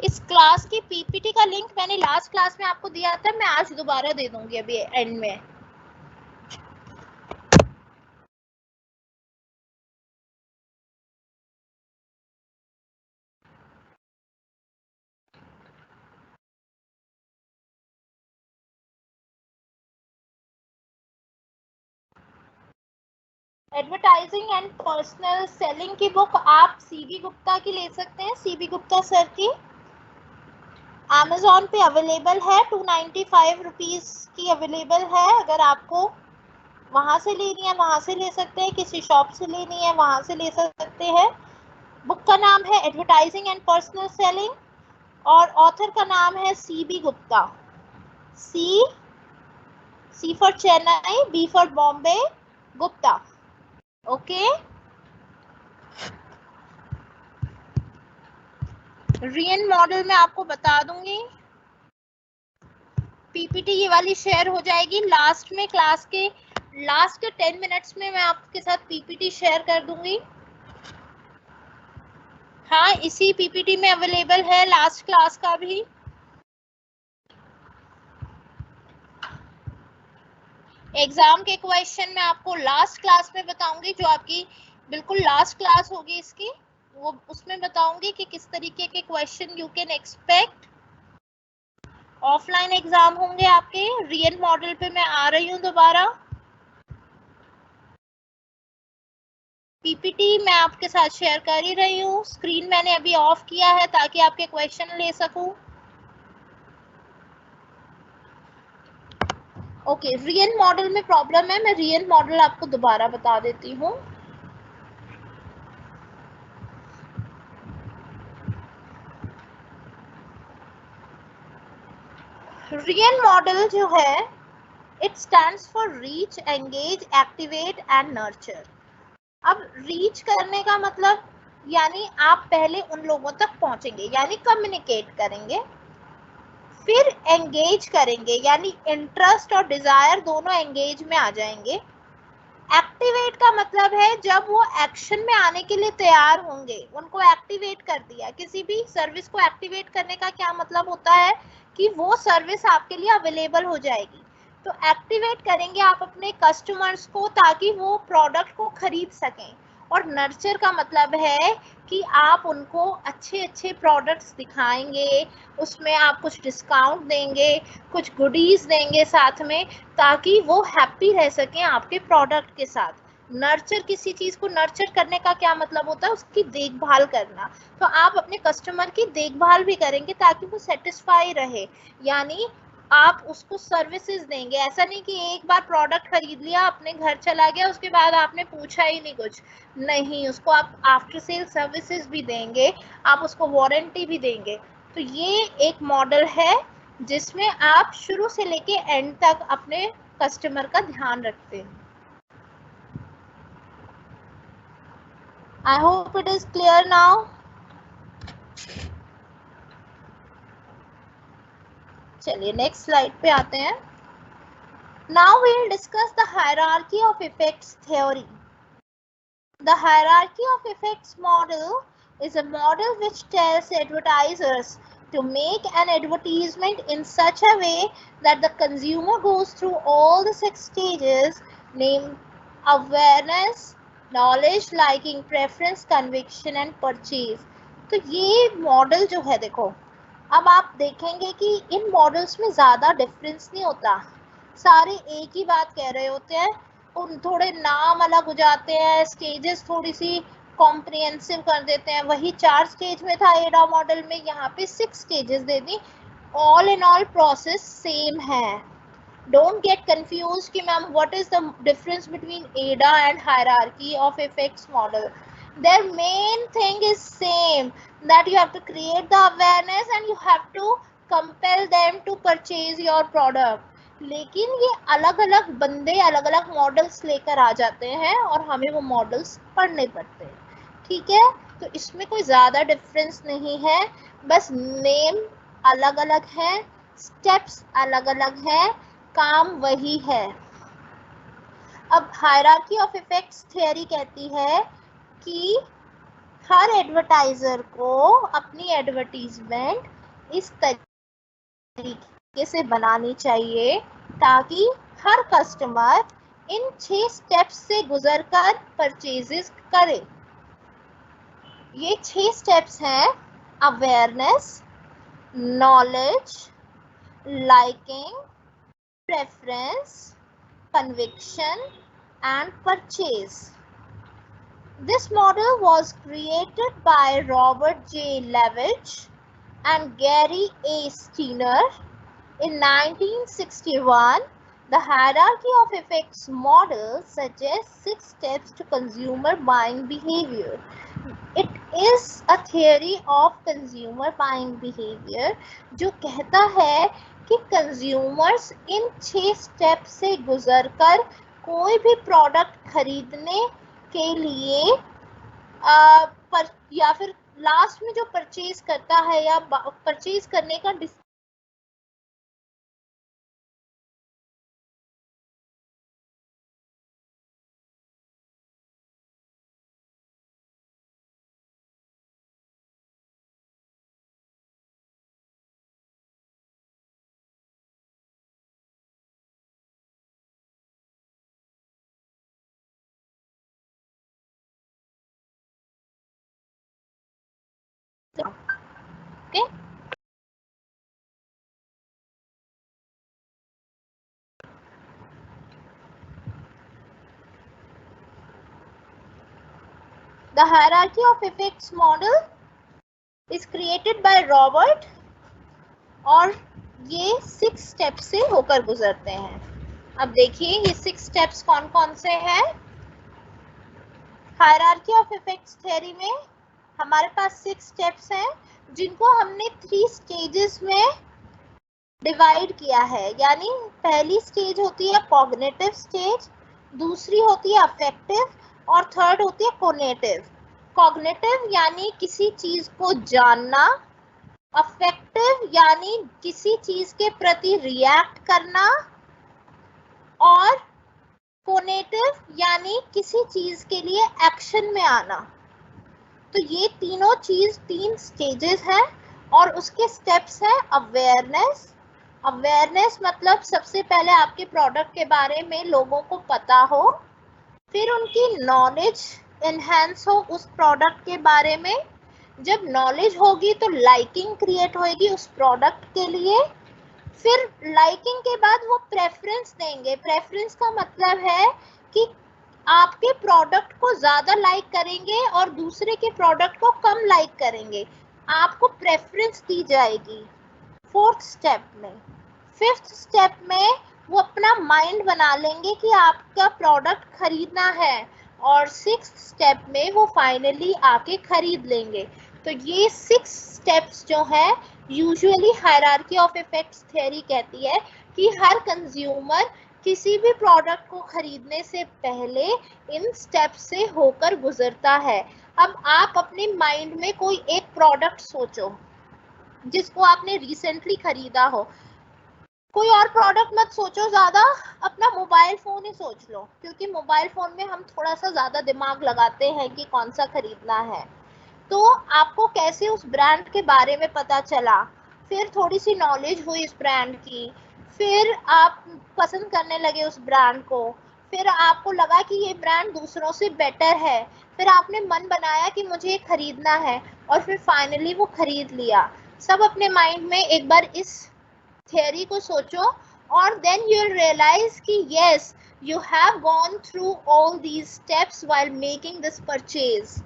इस क्लास की पीपीटी का लिंक मैंने लास्ट क्लास में आपको दिया था, मैं आज दोबारा दे दूंगी अभी एंड में। एडवर्टाइजिंग एंड पर्सनल सेलिंग की बुक आप सीबी गुप्ता की ले सकते हैं, सीबी गुप्ता सर की। Amazon पे अवेलेबल है, 295 रुपीज की अवेलेबल है। अगर आपको वहां से लेनी है वहां से ले सकते हैं, किसी शॉप से लेनी है वहां से ले सकते हैं। बुक का नाम है एडवर्टाइजिंग एंड पर्सनल सेलिंग और ऑथर का नाम है CB Gupta. C for Chennai, B for Bombay, Gupta. Okay, rayon model में आपको बता दूंगी, पीपीटी ये वाली शेयर हो जाएगी लास्ट में, क्लास के लास्ट के 10 मिनट्स में मैं आपके साथ पीपीटी शेयर कर दूंगी। हाँ, इसी पीपीटी में अवेलेबल है लास्ट क्लास का भी। एग्जाम के क्वेश्चन मैं आपको लास्ट क्लास में बताऊंगी, जो आपकी बिल्कुल लास्ट क्लास होगी इसकी, वो उसमें बताऊंगी कि किस तरीके के question you can expect. Offline exam होंगे आपके। रियल मॉडल पे मैं आ रही हूँ दोबारा। पीपीटी मैं आपके साथ शेयर कर ही रही हूँ, स्क्रीन मैंने अभी ऑफ किया है ताकि आपके क्वेश्चन ले सकूं। ओके, रियल मॉडल में प्रॉब्लम है, मैं रियल मॉडल आपको दोबारा बता देती हूँ। रियल मॉडल जो है, it stands for reach, engage, activate and nurture. अब रीच करने का मतलब यानी आप पहले उन लोगों तक पहुंचेंगे, यानी कम्युनिकेट करेंगे, फिर एंगेज करेंगे, यानी इंटरेस्ट और डिजायर दोनों एंगेज में आ जाएंगे। एक्टिवेट का मतलब है जब वो एक्शन में आने के लिए तैयार होंगे, उनको एक्टिवेट कर दिया। किसी भी सर्विस को एक्टिवेट करने का क्या मतलब होता है कि वो सर्विस आपके लिए अवेलेबल हो जाएगी। तो एक्टिवेट करेंगे आप अपने कस्टमर्स को ताकि वो प्रोडक्ट को खरीद सकें। और नर्चर का मतलब है कि आप उनको अच्छे अच्छे प्रोडक्ट्स दिखाएंगे, उसमें आप कुछ डिस्काउंट देंगे, कुछ गुडीज देंगे साथ में, ताकि वो हैप्पी रह सकें आपके प्रोडक्ट के साथ। नर्चर, किसी चीज को नर्चर करने का क्या मतलब होता है, उसकी देखभाल करना। तो आप अपने कस्टमर की देखभाल भी करेंगे ताकि वो सेटिस्फाई रहे, यानी आप उसको सर्विसेज देंगे। ऐसा नहीं कि एक बार प्रोडक्ट खरीद लिया, अपने घर चला गया, उसके बाद आपने पूछा ही नहीं कुछ, नहीं, उसको आप आफ्टर सेल सर्विसेज भी देंगे, आप उसको वारंटी भी देंगे। तो ये एक मॉडल है जिसमें आप शुरू से लेके एंड तक अपने कस्टमर का ध्यान रखते हैं। I hope it is clear now. चलिए नेक्स्ट स्लाइड पे आते हैं। Now we will discuss the hierarchy of effects theory. The hierarchy of effects model is a model which tells advertisers to make an advertisement in such a way that the consumer goes through all the 6 stages, named awareness, knowledge, liking, preference, conviction and purchase. तो ये model जो है, देखो अब आप देखेंगे कि इन models में ज़्यादा डिफरेंस नहीं होता, सारे एक ही बात कह रहे होते हैं, उन थोड़े नाम अलग हो जाते हैं, स्टेजेस थोड़ी सी कॉम्प्रिहेंसिव कर देते हैं। वही 4 स्टेज में था एडा मॉडल में, यहाँ पे 6 स्टेजेस दे दी। All in all process same है। डोंट गेट कंफ्यूज कि ma'am what is the difference between AIDA and hierarchy of effects model. their main thing is same, that you have to create the awareness and you have to compel them to purchase your product. लेकिन ये अलग अलग बंदे अलग अलग models लेकर आ जाते हैं और हमें वो मॉडल्स पढ़ने पड़ते हैं। ठीक है, तो इसमें कोई ज़्यादा डिफरेंस नहीं है, बस नेम अलग अलग है, स्टेप्स अलग अलग है, काम वही है। अब हायरार्की ऑफ इफेक्ट्स थियरी कहती है कि हर एडवर्टाइजर को अपनी एडवर्टीजमेंट इस तरीके से बनानी चाहिए ताकि हर कस्टमर इन 6 स्टेप्स से गुजरकर परचेजेस करे। ये 6 स्टेप्स हैं: awareness, knowledge, liking, preference, conviction and purchase. This model was created by Robert J. Levitt and Gary A. Steiner. In 1961, the hierarchy of effects model suggests 6 steps to consumer buying behavior. It is a theory of consumer buying behavior जो कहता है कि consumers इन 6 step से गुजरकर कोई भी product खरीदने के लिए या फिर लास्ट में जो परचेज करता है या परचेज करने का okay? The hierarchy of effects model is created by Robert और ये 6 स्टेप्स से होकर गुजरते हैं. अब देखिए ये 6 स्टेप्स कौन कौन से हैं. हायरार्की ऑफ इफेक्ट्स थ्योरी में हमारे पास 6 स्टेप्स हैं जिनको हमने 3 स्टेजेस में डिवाइड किया है. यानी पहली स्टेज होती है कॉग्निटिव स्टेज, दूसरी होती है अफेक्टिव और थर्ड होती है कोनेटिव. कॉग्निटिव यानी किसी चीज को जानना, अफेक्टिव यानी किसी चीज के प्रति रिएक्ट करना और कोनेटिव यानी किसी चीज के लिए एक्शन में आना. तो ये तीनों चीज 3 स्टेजेस हैं और उसके स्टेप्स हैं अवेयरनेस. अवेयरनेस मतलब सबसे पहले आपके प्रोडक्ट के बारे में लोगों को पता हो, फिर उनकी नॉलेज एनहांस हो उस प्रोडक्ट के बारे में. जब नॉलेज होगी तो लाइकिंग क्रिएट होगी उस प्रोडक्ट के लिए. फिर लाइकिंग के बाद वो प्रेफरेंस देंगे. प्रेफरेंस का मतलब है कि आपके प्रोडक्ट को ज्यादा लाइक करेंगे और दूसरे के प्रोडक्ट को कम लाइक करेंगे. आपको प्रेफरेंस दी जाएगी 4th स्टेप में. 5th स्टेप में वो अपना माइंड बना लेंगे कि आपका प्रोडक्ट खरीदना है और 6th स्टेप में वो फाइनली आके खरीद लेंगे. तो ये 6 स्टेप्स जो है usually hierarchy of effects theory कहती है कि हर कंज्यूमर किसी भी प्रोडक्ट को खरीदने से पहले इन स्टेप से होकर गुजरता है. अब आप अपने माइंड में कोई एक प्रोडक्ट सोचो जिसको आपने रिसेंटली खरीदा हो. कोई और प्रोडक्ट मत सोचो ज्यादा, अपना मोबाइल फोन ही सोच लो क्योंकि मोबाइल फोन में हम थोड़ा सा ज्यादा दिमाग लगाते हैं कि कौन सा खरीदना है. तो आपको कैसे उस ब्रांड के बारे में पता चला, फिर थोड़ी सी नॉलेज हुई इस ब्रांड की, फिर आप पसंद करने लगे उस ब्रांड को, फिर आपको लगा कि ये ब्रांड दूसरों से बेटर है, फिर आपने मन बनाया कि मुझे ये खरीदना है और फिर फाइनली वो खरीद लिया. सब अपने माइंड में एक बार इस थियरी को सोचो और देन यू विल रियलाइज कि yes you have gone through all these steps while making this purchase.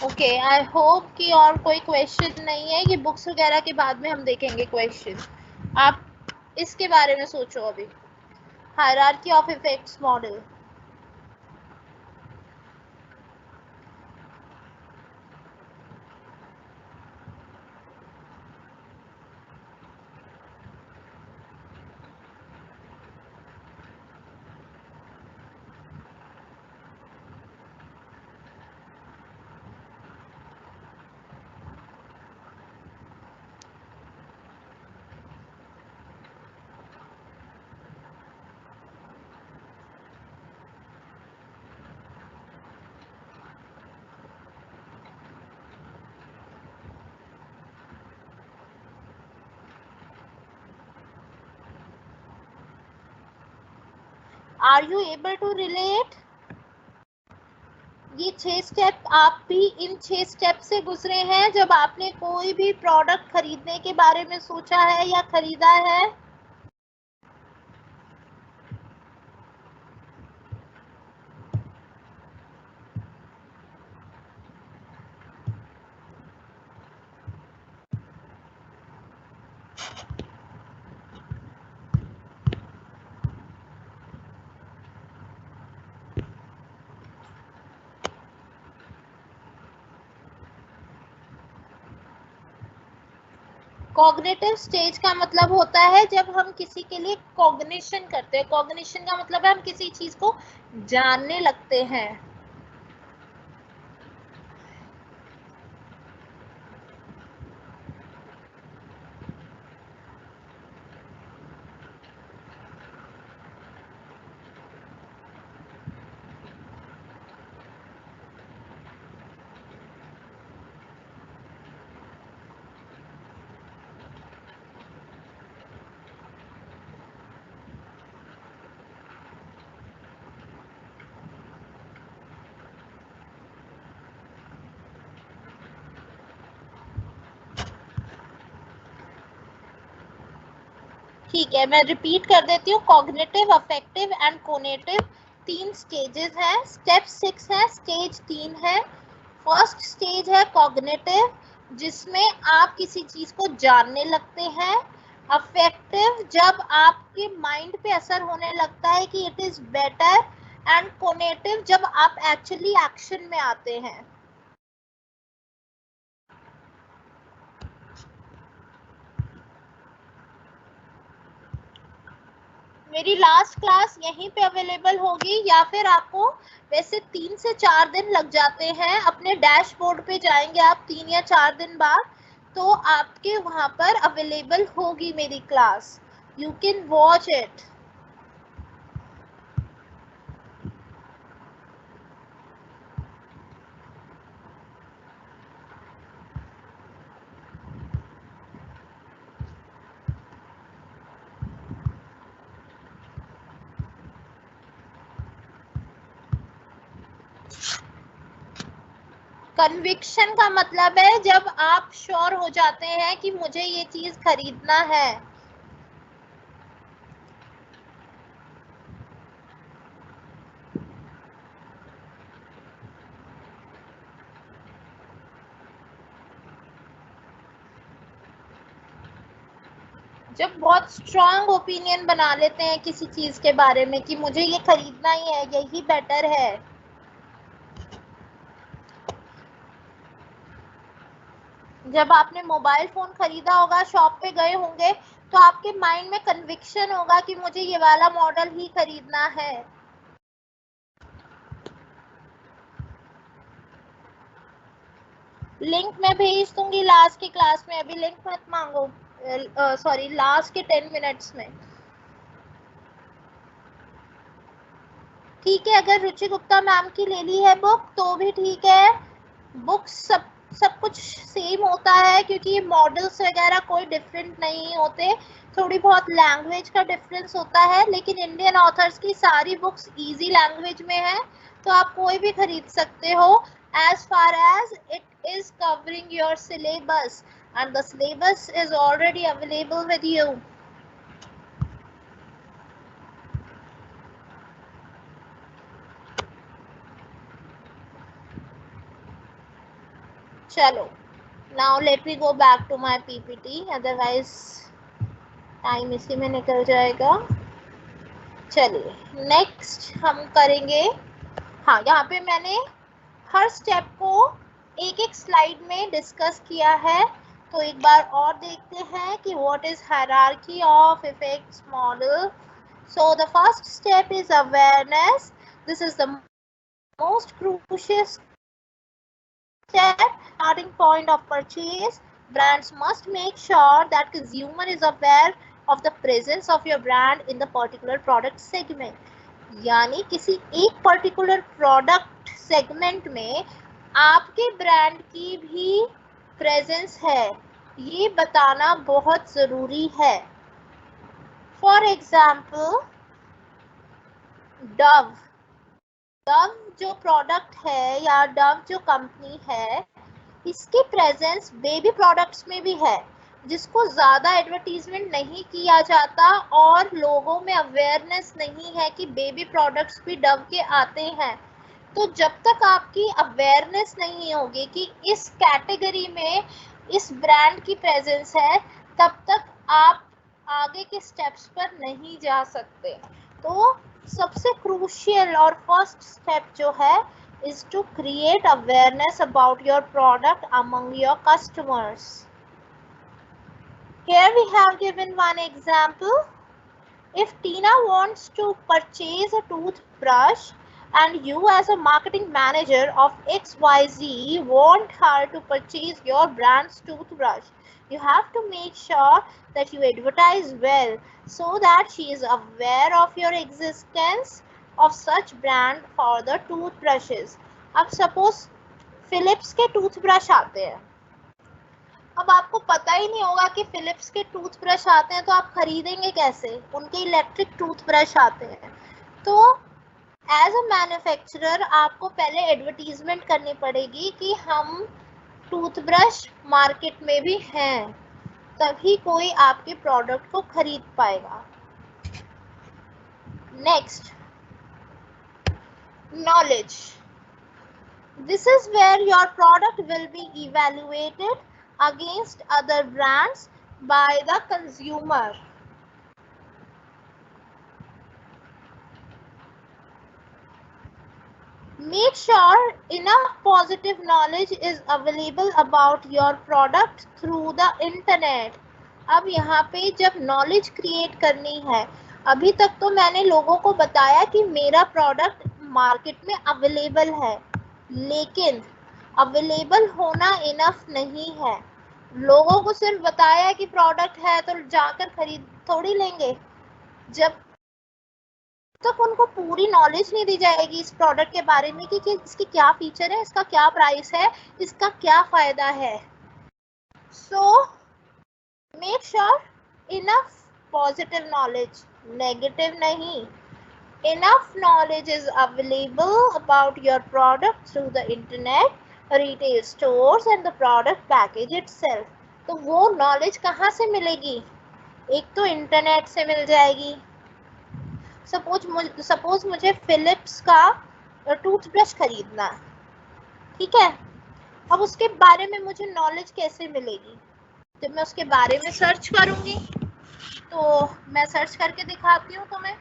Okay, I hope कि और कोई क्वेश्चन नहीं है. ये बुक्स वगैरह के बाद में हम देखेंगे क्वेश्चन. आप इसके बारे में सोचो अभी, hierarchy of effects model. Are you able to relate? ये 6 स्टेप आप भी इन 6 स्टेप से गुजरे हैं जब आपने कोई भी प्रोडक्ट खरीदने के बारे में सोचा है या खरीदा है? कॉग्निटिव स्टेज का मतलब होता है जब हम किसी के लिए कॉग्निशन करते हैं। कॉग्निशन का मतलब है हम किसी चीज को जानने लगते हैं। ठीक है, मैं रिपीट कर देती हूँ। Cognitive, affective and conative 3 stages हैं। स्टेप 6 है, स्टेज 3 है। फर्स्ट स्टेज है कॉग्निटिव, जिसमें आप किसी चीज को जानने लगते हैं। अफेक्टिव, जब आपके माइंड पे असर होने लगता है कि it is better. And conative, जब आप एक्चुअली एक्शन में आते हैं। मेरी लास्ट क्लास यहीं पे अवेलेबल होगी या फिर आपको वैसे 3 से 4 दिन लग जाते हैं। अपने डैशबोर्ड पे जाएंगे आप 3 या 4 दिन बाद, तो आपके वहां पर अवेलेबल होगी मेरी class. You can watch it. Conviction का मतलब है जब आप श्योर हो जाते हैं कि मुझे ये चीज खरीदना है। जब बहुत स्ट्रांग ओपिनियन बना लेते हैं किसी चीज के बारे में कि मुझे ये खरीदना ही है, यही बेटर है। जब आपने मोबाइल फोन खरीदा होगा, शॉप पे गए होंगे, तो आपके माइंड में कन्विक्शन होगा कि मुझे ये वाला मॉडल ही खरीदना है। लिंक मैं भेज दूंगी लास्ट की क्लास में, अभी लिंक मत मांगो। सॉरी, लास्ट के 10 मिनट्स में। ठीक है, अगर रुचि गुप्ता मैम की ले ली है बुक तो भी ठीक है। बुक्स सब कुछ सेम होता है क्योंकि ये मॉडल्स वगैरह कोई डिफरेंट नहीं होते। थोड़ी बहुत लैंग्वेज का डिफरेंस होता है, लेकिन इंडियन ऑथर्स की सारी बुक्स इजी लैंग्वेज में है, तो आप कोई भी खरीद सकते हो as far as it is covering your syllabus, and the syllabus is already available with you. चलो, now let me go back to my PPT, otherwise time इसी में निकल जाएगा। चलिए नेक्स्ट हम करेंगे। हाँ, यहाँ पे मैंने हर स्टेप को एक एक स्लाइड में डिस्कस किया है, तो एक बार और देखते हैं कि what is hierarchy of effects model. So the first step is awareness. This is the most crucial step, starting point of purchase. Brands must make sure that consumer is aware of the presence of your brand in the particular product segment. यानी किसी एक particular product segment में आपके brand की भी presence है, ये बताना बहुत जरूरी है। फॉर एग्जाम्पल, डव डव जो प्रोडक्ट है या डव जो कंपनी है, इसकी प्रेजेंस बेबी प्रोडक्ट्स में भी है, जिसको ज़्यादा एडवर्टीजमेंट नहीं किया जाता और लोगों में अवेयरनेस नहीं है कि बेबी प्रोडक्ट्स भी डव के आते हैं। तो जब तक आपकी अवेयरनेस नहीं होगी कि इस कैटेगरी में इस ब्रांड की प्रेजेंस है, तब तक आप आगे के स्टेप्स पर नहीं जा सकते। तो सबसे क्रूशियल और फर्स्ट स्टेप जो है is to create awareness about your product among your customers. Here we have given one example. If Tina wants to purchase a toothbrush and you as a marketing manager of XYZ want her to purchase your brand's toothbrush, you have to make sure that you advertise well so that she is aware of your existence of such brand for the toothbrushes. अब suppose Philips के toothbrush आते हैं, अब आपको पता ही नहीं होगा कि फिलिप्स के टूथब्रश आते हैं, तो आप खरीदेंगे कैसे? उनके इलेक्ट्रिक टूथब्रश आते हैं। तो एज अ मैन्युफैक्चरर आपको पहले एडवर्टीजमेंट करनी पड़ेगी कि हम टूथब्रश मार्केट में भी हैं, तभी कोई आपके प्रोडक्ट को खरीद पाएगा। Next, knowledge. This is where your product will be evaluated against other brands by the consumer. Make sure enough positive knowledge is available about your product through the internet. अब यहाँ पे जब नॉलेज क्रिएट करनी है, अभी तक तो मैंने लोगों को बताया कि मेरा प्रोडक्ट मार्केट में अवेलेबल है, लेकिन अवेलेबल होना इनफ नहीं है। लोगों को सिर्फ बताया कि प्रोडक्ट है तो जाकर खरीद थोड़ी लेंगे। जब तक उनको पूरी नॉलेज नहीं दी जाएगी इस प्रोडक्ट के बारे में कि इसकी क्या फीचर है, इसका क्या प्राइस है, इसका क्या फायदा है। So make sure enough positive knowledge, negative नहीं। Enough knowledge is available about your product through the internet, retail stores and the product package itself. तो वो नॉलेज कहाँ से मिलेगी? एक तो इंटरनेट से मिल जाएगी। सपोज मुझे फिलिप्स का टूथब्रश खरीदना है, ठीक है। अब उसके बारे में मुझे नॉलेज कैसे मिलेगी? तो मैं उसके बारे में सर्च करूँगी। तो मैं सर्च करके दिखाती हूँ तुम्हें।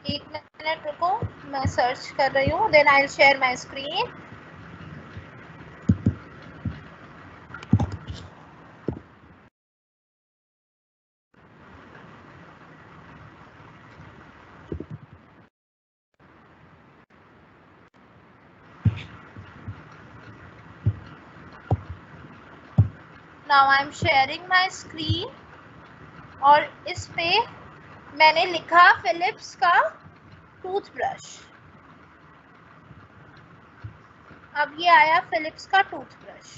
एक मिनट रुको, मैं सर्च कर रही हूँ, then I will share my screen. Now I am sharing my screen और इस पे मैंने लिखा फिलिप्स का टूथब्रश। अब ये आया फिलिप्स का टूथब्रश,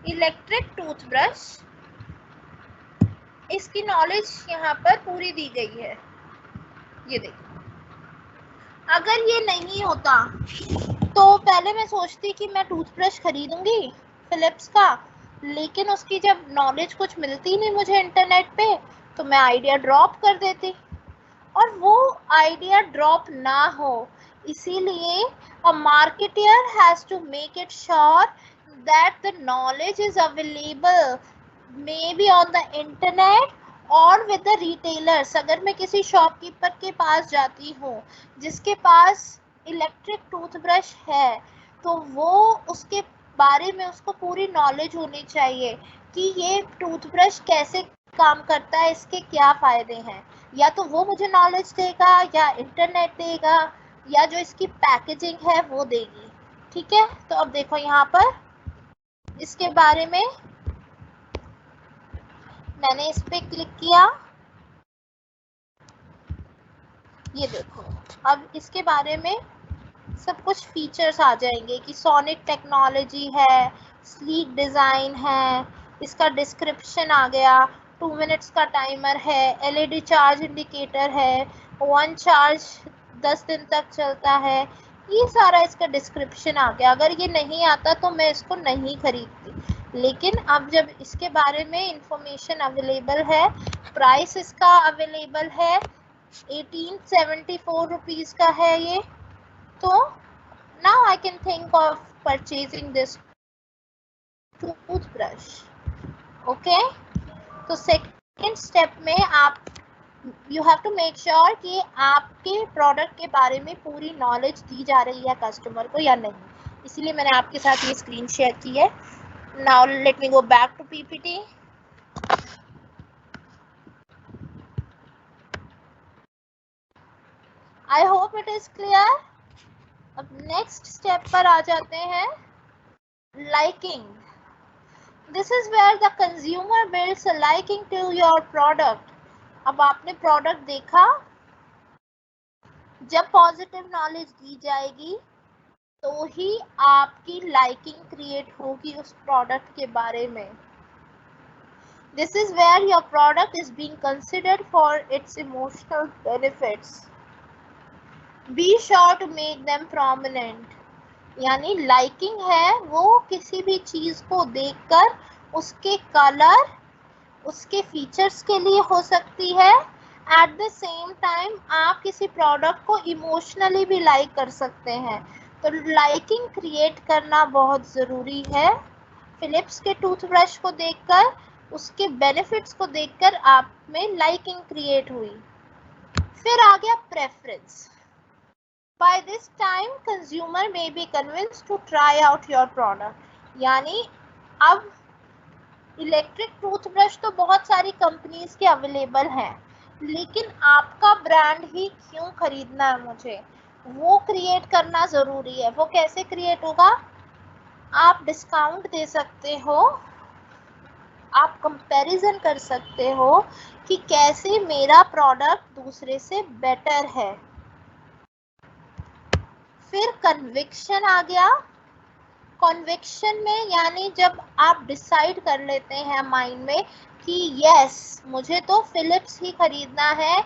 इलेक्ट्रिक टूथब्रश। इसकी नॉलेज यहाँ पर पूरी दी गई है, ये देखो। अगर ये नहीं होता तो पहले मैं सोचती कि मैं टूथब्रश खरीदूंगी फिलिप्स का, लेकिन उसकी जब नॉलेज कुछ मिलती नहीं मुझे इंटरनेट पे, तो मैं आइडिया ड्रॉप कर देती। और वो आइडिया ड्रॉप ना हो, इसीलिए a marketer has to make it sure that the knowledge is available may be on the internet और विद द रिटेलर्स। अगर मैं किसी शॉपकीपर के पास जाती हूँ जिसके पास इलेक्ट्रिक टूथब्रश है, तो वो उसके बारे में उसको पूरी नॉलेज होनी चाहिए कि ये टूथब्रश कैसे काम करता है, इसके क्या फायदे हैं। या तो वो मुझे नॉलेज देगा या इंटरनेट देगा या जो इसकी पैकेजिंग है वो देगी, ठीक है। तो अब देखो यहाँ पर इसके बारे में मैंने इस पे क्लिक किया, ये देखो। अब इसके बारे में सब कुछ फीचर्स आ जाएंगे कि सोनिक टेक्नोलॉजी है, स्लीक डिज़ाइन है, इसका डिस्क्रिप्शन आ गया, 2 मिनट्स का टाइमर है, एलईडी चार्ज इंडिकेटर है, 1 चार्ज 10 दिन तक चलता है, ये सारा इसका डिस्क्रिप्शन आ गया। अगर ये नहीं आता तो मैं इसको नहीं खरीदती, लेकिन अब जब इसके बारे में इंफॉर्मेशन अवेलेबल है, प्राइस इसका अवेलेबल है, 1874 रुपीज़ का है ये, तो now I can think of purchasing this toothbrush. Okay, तो सेकेंड स्टेप में आप you have to make sure कि आपके प्रोडक्ट के बारे में पूरी नॉलेज दी जा रही है कस्टमर को या नहीं, इसीलिए मैंने आपके साथ ये स्क्रीन शेयर की है। Now let me go back to PPT. I hope it is clear. अब नेक्स्ट स्टेप पर आ जाते हैं, liking. This is where the consumer builds a liking to your product. अब आपने प्रोडक्ट देखा, जब पॉजिटिव नॉलेज दी जाएगी तो ही आपकी लाइकिंग क्रिएट होगी उस प्रोडक्ट के बारे में। This is where your product is being considered for its emotional benefits. Be sure to make them prominent. यानी लाइकिंग है वो किसी भी चीज़ को देखकर उसके कलर, उसके फीचर्स के लिए हो सकती है, एट द सेम टाइम आप किसी प्रोडक्ट को इमोशनली भी लाइक कर सकते हैं। तो लाइकिंग क्रिएट करना बहुत ज़रूरी है। फिलिप्स के टूथब्रश को देखकर, उसके बेनिफिट्स को देखकर आप में लाइकिंग क्रिएट हुई। फिर आ गया preference. By this time, consumer may be convinced to try out your product. यानी अब इलेक्ट्रिक टूथब्रश तो बहुत सारी कंपनीज के अवेलेबल हैं, लेकिन आपका ब्रांड ही क्यों खरीदना है मुझे, वो क्रिएट करना ज़रूरी है। वो कैसे क्रिएट होगा? आप डिस्काउंट दे सकते हो, आप कंपैरिजन कर सकते हो कि कैसे मेरा प्रोडक्ट दूसरे से बेटर है। फिर कन्विक्शन आ गया। कन्विक्शन में यानी जब आप डिसाइड कर लेते हैं माइंड में कि यस मुझे तो फिलिप्स ही खरीदना है,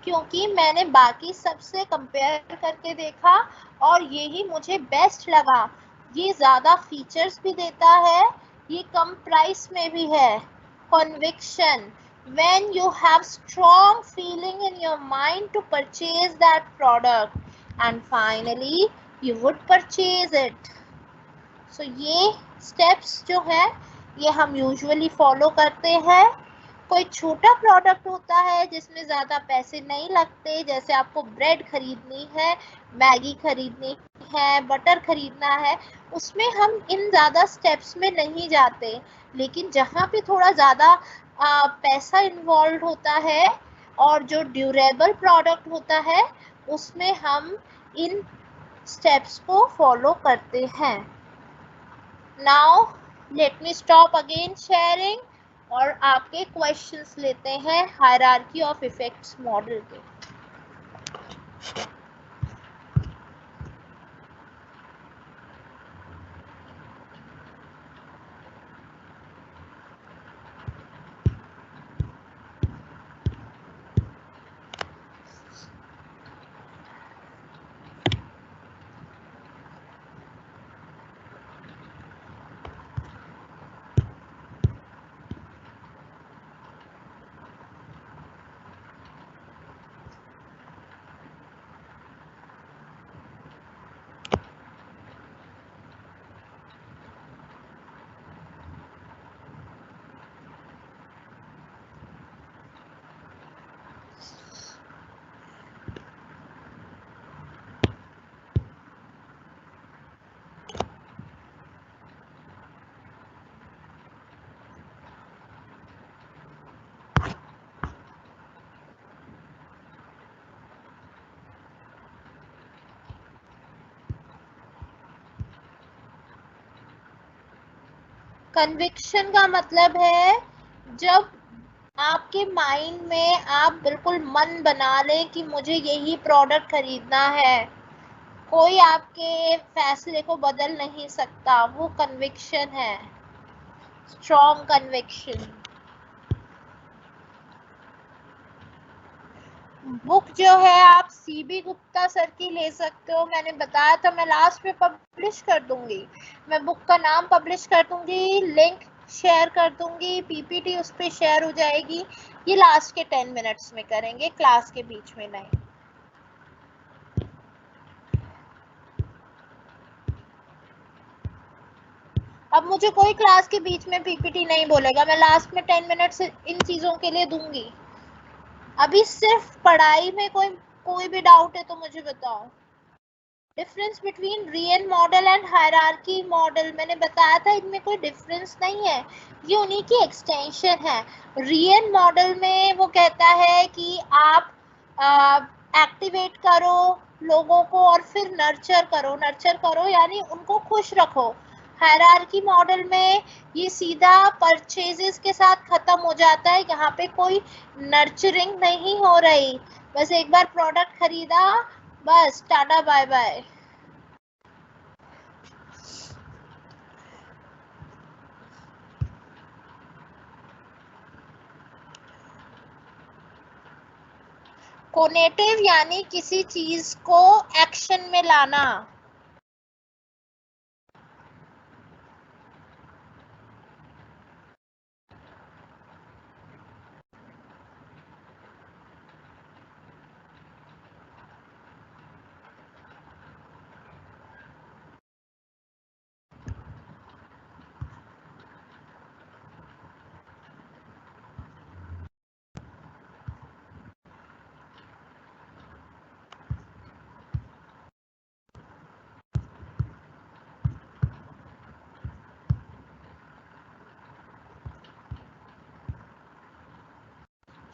क्योंकि मैंने बाकी सबसे कंपेयर करके देखा और यही मुझे बेस्ट लगा, ये ज़्यादा फीचर्स भी देता है, ये कम प्राइस में भी है। Conviction, when you have strong feeling in your mind to purchase that product and finally you would purchase it. So ये steps जो है ये हम usually follow करते हैं। कोई छोटा प्रोडक्ट होता है जिसमें ज़्यादा पैसे नहीं लगते, जैसे आपको ब्रेड खरीदनी है, मैगी खरीदनी है, बटर खरीदना है, उसमें हम इन ज़्यादा स्टेप्स में नहीं जाते। लेकिन जहाँ पे थोड़ा ज़्यादा पैसा इन्वॉल्व होता है और जो ड्यूरेबल प्रोडक्ट होता है उसमें हम इन स्टेप्स को फॉलो करते हैं। Now let me stop again sharing और आपके क्वेश्चंस लेते हैं हायरार्की ऑफ इफेक्ट्स मॉडल के। कन्विक्शन का मतलब है जब आपके माइंड में आप बिल्कुल मन बना लें कि मुझे यही प्रोडक्ट खरीदना है, कोई आपके फैसले को बदल नहीं सकता, वो कन्विक्शन है, स्ट्रॉन्ग कन्विक्शन। बुक जो है आप सीबी गुप्ता सर की ले सकते हो, मैंने बताया था, मैं लास्ट में पब्लिश कर दूंगी, मैं बुक का नाम पब्लिश कर दूंगी, लिंक शेयर कर दूंगी, पीपीटी उस पर शेयर हो जाएगी। ये लास्ट के 10 मिनट्स में करेंगे, क्लास के बीच में नहीं। अब मुझे कोई क्लास के बीच में पीपीटी नहीं बोलेगा, मैं लास्ट में 10 मिनट्स इन चीजों के लिए दूंगी। अभी सिर्फ पढ़ाई में कोई भी डाउट है तो मुझे बताओ। Difference between real model and hierarchy model, मैंने बताया था इनमें कोई डिफरेंस नहीं है, ये उन्हीं की एक्सटेंशन है। रियल मॉडल में वो कहता है कि आप एक्टिवेट करो लोगों को और फिर नर्चर करो यानी उनको खुश रखो। हायरार्की मॉडल में ये सीधा परचेजेस के साथ खत्म हो जाता है, यहाँ पे कोई नर्चरिंग नहीं हो रही, बस एक बार प्रोडक्ट खरीदा बस टाटा बाय बाय। कोनेटिव यानी किसी चीज को एक्शन में लाना।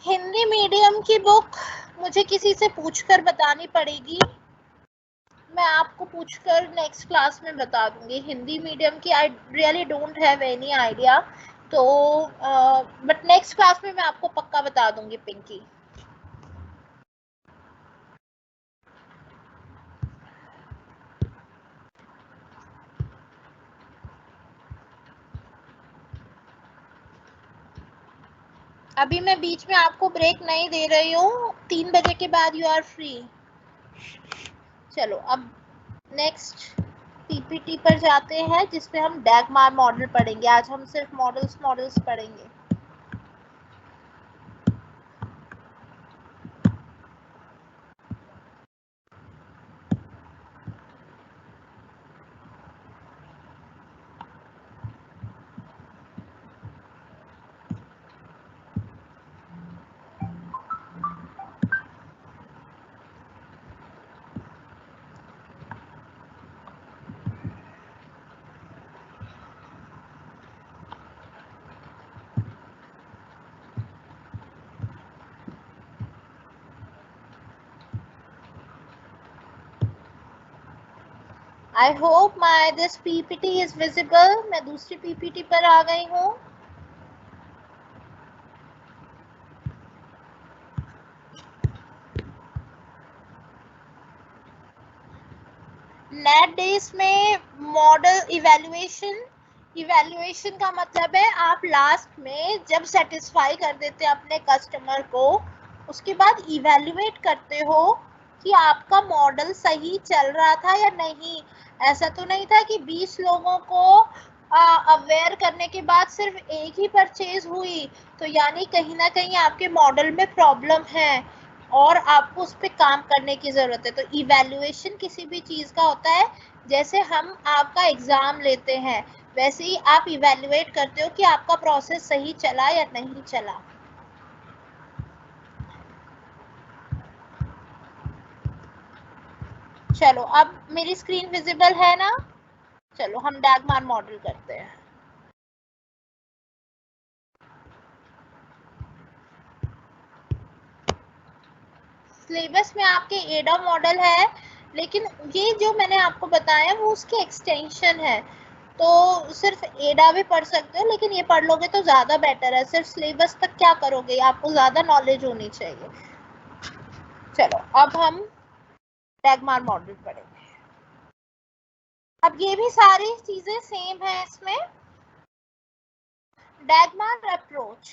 हिंदी मीडियम की बुक मुझे किसी से पूछकर बतानी पड़ेगी, मैं आपको पूछकर नेक्स्ट क्लास में बता दूंगी। हिंदी मीडियम की I really don't have any idea, तो बट नेक्स्ट क्लास में मैं आपको पक्का बता दूंगी पिंकी। अभी मैं बीच में आपको ब्रेक नहीं दे रही हूँ, 3 बजे के बाद यू आर फ्री। चलो अब नेक्स्ट पीपीटी पर जाते हैं जिसपे हम डैगमार मॉडल पढ़ेंगे। आज हम सिर्फ मॉडल्स पढ़ेंगे। I hope my this PPT is visible. मैं दूसरी पीपीटी पर आ गई हूँ। नेट डेज में मॉडल इवैल्यूएशन का मतलब है आप लास्ट में जब सेटिस्फाई कर देते हैं अपने कस्टमर को, उसके बाद इवैल्यूएट करते हो कि आपका मॉडल सही चल रहा था या नहीं। ऐसा तो नहीं था कि 20 लोगों को अवेयर करने के बाद सिर्फ एक ही परचेज हुई, तो यानी कहीं ना कहीं आपके मॉडल में प्रॉब्लम है और आपको उस पर काम करने की ज़रूरत है। तो इवैल्यूएशन किसी भी चीज़ का होता है, जैसे हम आपका एग्ज़ाम लेते हैं वैसे ही आप इवैल्यूएट करते हो कि आपका प्रोसेस सही चला या नहीं चला। चलो अब मेरी स्क्रीन विजिबल है ना? चलो हम डैगमार मॉडल करते हैं। सिलेबस में आपके एडा मॉडल है, लेकिन ये जो मैंने आपको बताया वो उसकी एक्सटेंशन है, तो सिर्फ एडा भी पढ़ सकते हो, लेकिन ये पढ़ लोगे तो ज़्यादा बेटर है। सिर्फ सिलेबस तक क्या करोगे, आपको ज़्यादा नॉलेज होनी चाहिए। चलो अब हम डैगमार मॉडल पढ़ेंगे। अब ये भी सारी चीजें सेम है इसमें। Dagmar approach.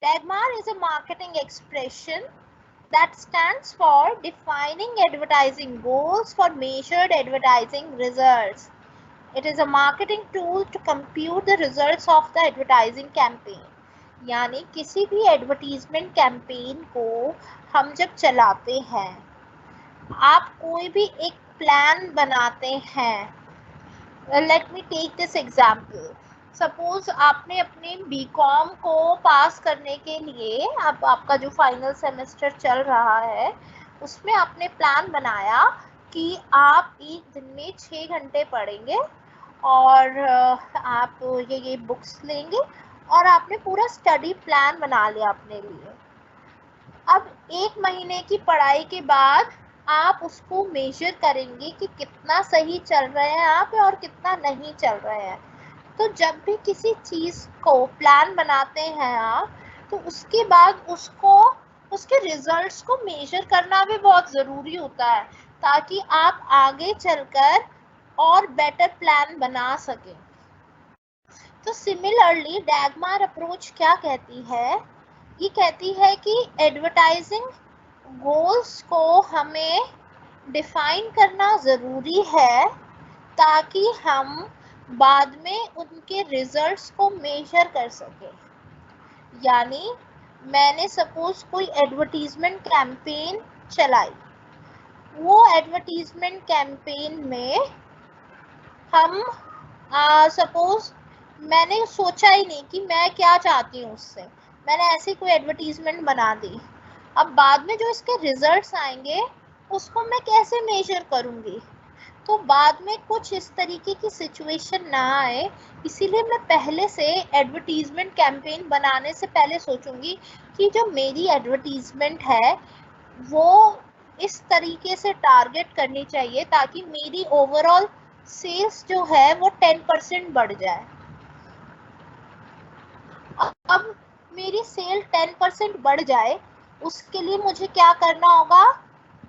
Dagmar is a marketing expression that stands for defining advertising goals for measured advertising results. It is a marketing tool to compute the results of the advertising campaign. यानी किसी भी advertisement campaign को हम जब चलाते हैं, आप कोई भी एक प्लान बनाते हैं। Let me take this example. Suppose आपने अपने बीकॉम को पास करने के लिए, अब आपका जो फाइनल सेमेस्टर चल रहा है उसमें आपने प्लान बनाया कि आप एक दिन में 6 घंटे पढ़ेंगे और आप ये बुक्स लेंगे और आपने पूरा स्टडी प्लान बना लिया अपने लिए। अब 1 महीने की पढ़ाई के बाद आप उसको मेजर करेंगे कि कितना सही चल रहे हैं आप और कितना नहीं चल रहे हैं। तो जब भी किसी चीज़ को प्लान बनाते हैं आप, तो उसके बाद उसको उसके रिजल्ट्स को मेजर करना भी बहुत ज़रूरी होता है ताकि आप आगे चलकर और बेटर प्लान बना सकें। तो सिमिलरली डैगमार अप्रोच क्या कहती है? ये कहती है कि एडवर्टाइजिंग गोल्स को हमें डिफाइन करना ज़रूरी है ताकि हम बाद में उनके रिजल्ट्स को मेजर कर सकें। यानी मैंने सपोज कोई एडवर्टीजमेंट कैंपेन चलाई, वो एडवर्टीजमेंट कैंपेन में हम सपोज मैंने सोचा ही नहीं कि मैं क्या चाहती हूँ उससे, मैंने ऐसी कोई एडवर्टीजमेंट बना दी। अब बाद में जो इसके रिजल्ट्स आएंगे उसको मैं कैसे मेजर करूँगी? तो बाद में कुछ इस तरीके की सिचुएशन ना आए, इसीलिए मैं पहले से एडवर्टीजमेंट कैंपेन बनाने से पहले सोचूंगी कि जो मेरी एडवर्टीजमेंट है वो इस तरीके से टारगेट करनी चाहिए ताकि मेरी ओवरऑल सेल्स जो है वो 10% बढ़ जाए। अब मेरी सेल 10% बढ़ जाए, उसके लिए मुझे क्या करना होगा?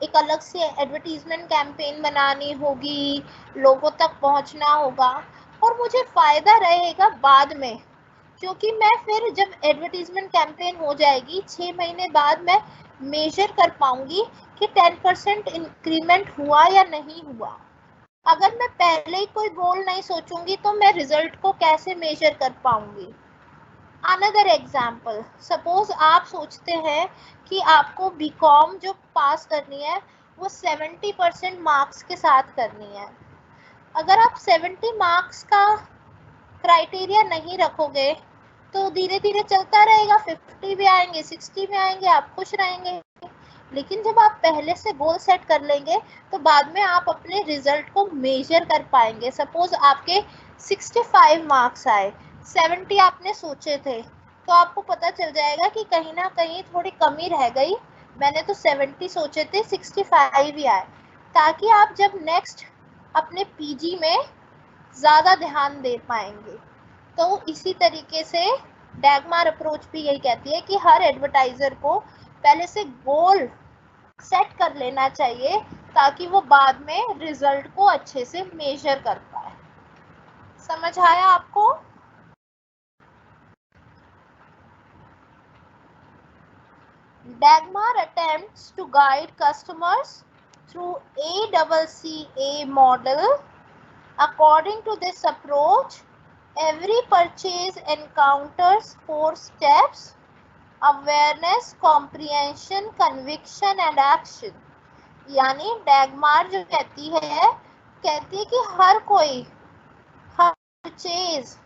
एक अलग से एडवर्टीजमेंट कैंपेन बनानी होगी, लोगों तक पहुंचना होगा और मुझे फ़ायदा रहेगा बाद में, क्योंकि मैं फिर जब एडवर्टीजमेंट कैंपेन हो जाएगी 6 महीने बाद मैं मेजर कर पाऊंगी कि 10% इंक्रीमेंट हुआ या नहीं हुआ। अगर मैं पहले ही कोई गोल नहीं सोचूंगी तो मैं रिजल्ट को कैसे मेजर कर पाऊंगी? अनदर एग्जाम्पल, सपोज आप सोचते हैं कि आपको बीकॉम जो पास करनी है वो 70% मार्क्स के साथ करनी है। अगर आप 70 मार्क्स का क्राइटेरिया नहीं रखोगे तो धीरे धीरे चलता रहेगा, 50 भी आएंगे, 60 भी आएंगे, आप खुश रहेंगे। लेकिन जब आप पहले से गोल सेट कर लेंगे तो बाद में आप अपने रिजल्ट को मेजर कर पाएंगे। सपोज आपके 65 मार्क्स आए, 70 आपने सोचे थे, तो आपको पता चल जाएगा कि कहीं ना कहीं थोड़ी कमी रह गई, मैंने तो 70 सोचे थे, 65 ही आए, ताकि आप जब नेक्स्ट अपने पीजी में ज़्यादा ध्यान दे पाएंगे। तो इसी तरीके से डैगमार अप्रोच भी यही कहती है कि हर एडवर्टाइज़र को पहले से गोल सेट कर लेना चाहिए ताकि वो बाद में रिजल्ट को अच्छे से मेजर कर पाए। समझ आया आपको? Dagmar attempts to guide customers through ACCA model. According to this approach, every purchase encounters 4 steps: awareness, comprehension, conviction and action. यानी डैगमार जो कहती है कि हर कोई परचेज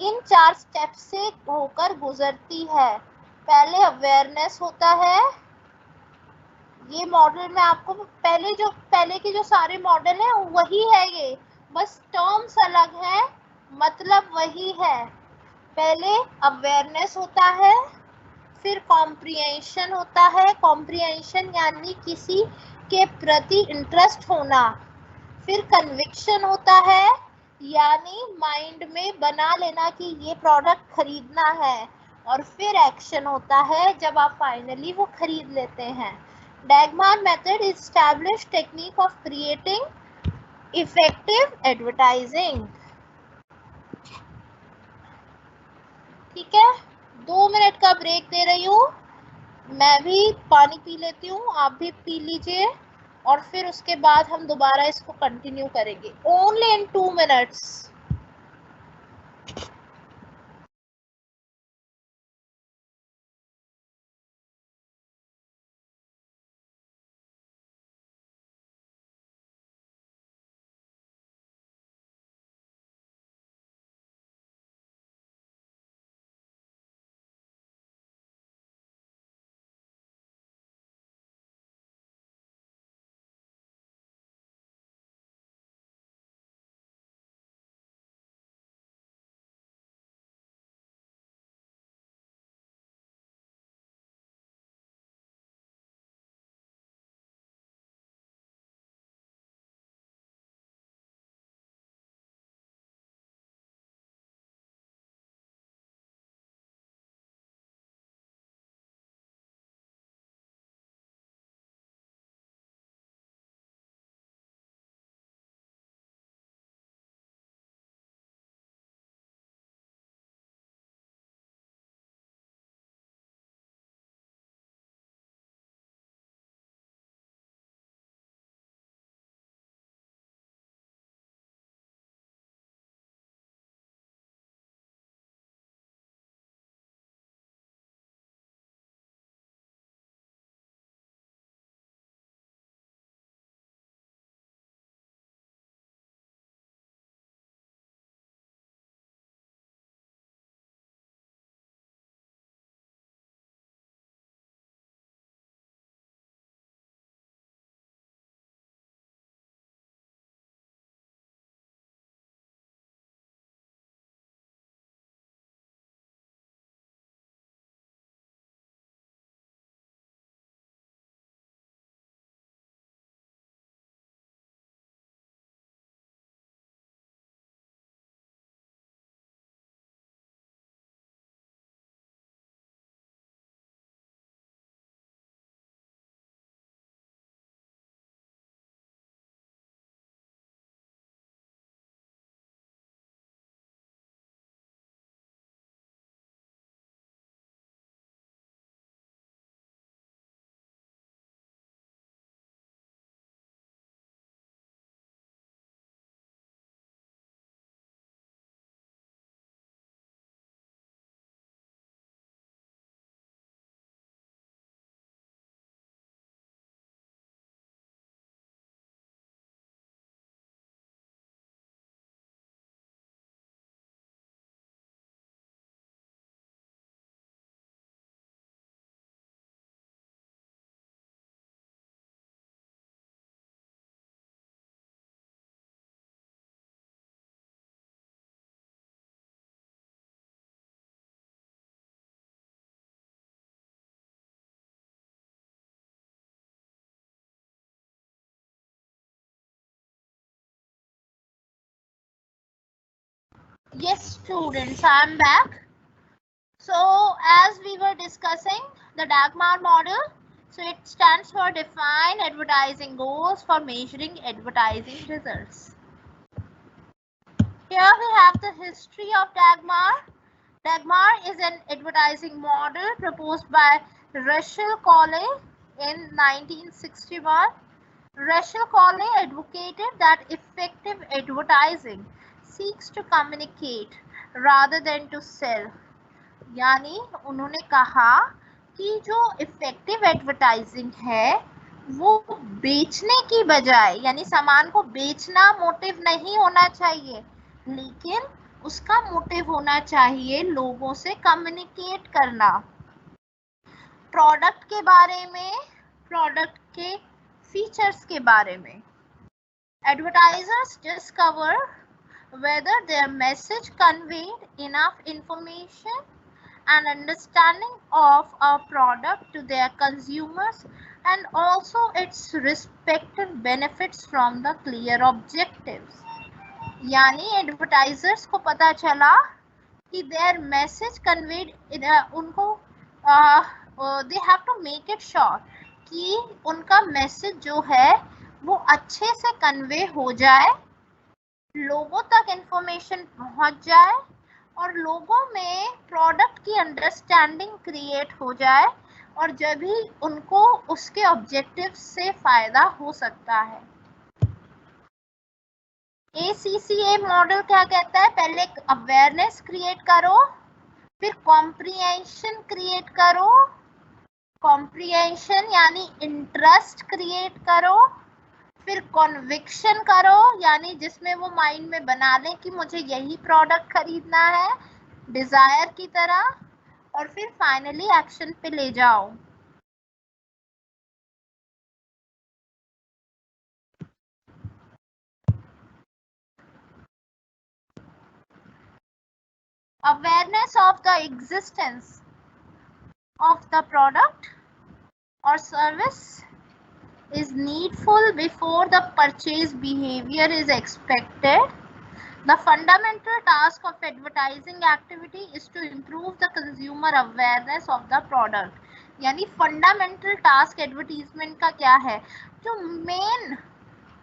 इन 4 स्टेप से होकर गुजरती है। पहले अवेयरनेस होता है, ये मॉडल में आपको पहले के जो सारे मॉडल हैं वही है, ये बस टर्म्स अलग है, मतलब वही है। पहले अवेयरनेस होता है, फिर कॉम्प्रिहेंशन होता है, कॉम्प्रिहेंशन यानी किसी के प्रति इंटरेस्ट होना, फिर कन्विक्शन होता है यानी माइंड में बना लेना कि ये प्रोडक्ट खरीदना है, और फिर एक्शन होता है जब आप फाइनली वो खरीद लेते हैं। DAGMAR method is established technique of creating effective advertising. ठीक है, 2 मिनट का ब्रेक दे रही हूँ, मैं भी पानी पी लेती हूँ, आप भी पी लीजिए, और फिर उसके बाद हम दोबारा इसको कंटिन्यू करेंगे। Only in 2 minutes. Yes, students, I am back. So, as we were discussing the Dagmar model, so it stands for Define Advertising Goals for Measuring Advertising Results. Here we have the history of Dagmar. Dagmar is an advertising model proposed by Rachel Coley in 1961. Rachel Coley advocated that effective advertising seeks to communicate rather than to sell. यानी उन्होंने कहा कि जो effective advertising है वो बेचने की बजाय, यानी सामान को बेचना मोटिव नहीं होना चाहिए, लेकिन उसका मोटिव होना चाहिए लोगों से कम्युनिकेट करना, प्रोडक्ट के बारे में, प्रोडक्ट के फीचर्स के बारे में. Advertisers discover whether their message conveyed enough information and understanding of a product to their consumers and also its respective benefits from the clear objectives. यानी एडवर्टाइजर्स को पता चला कि their message conveyed उनको they have to make it sure कि उनका message जो है वो अच्छे से कन्वे हो जाए लोगों तक इंफॉर्मेशन पहुंच जाए और लोगों में प्रोडक्ट की अंडरस्टैंडिंग क्रिएट हो जाए और जब भी उनको उसके ऑब्जेक्टिव से फायदा हो सकता है। ACCA मॉडल क्या कहता है? पहले अवेयरनेस क्रिएट करो, फिर कॉम्प्रिहेंशन क्रिएट करो, कॉम्प्रिहेंशन यानी इंटरेस्ट क्रिएट करो, फिर कॉन्विक्शन करो यानी जिसमें वो माइंड में बना लें कि मुझे यही प्रोडक्ट खरीदना है डिजायर की तरह, और फिर फाइनली एक्शन पे ले जाओ। Awareness of the existence of the product or service is needful before the purchase behavior is expected. The fundamental task of advertising activity is to improve the consumer awareness of the product. यानी fundamental task advertisement का क्या है? जो main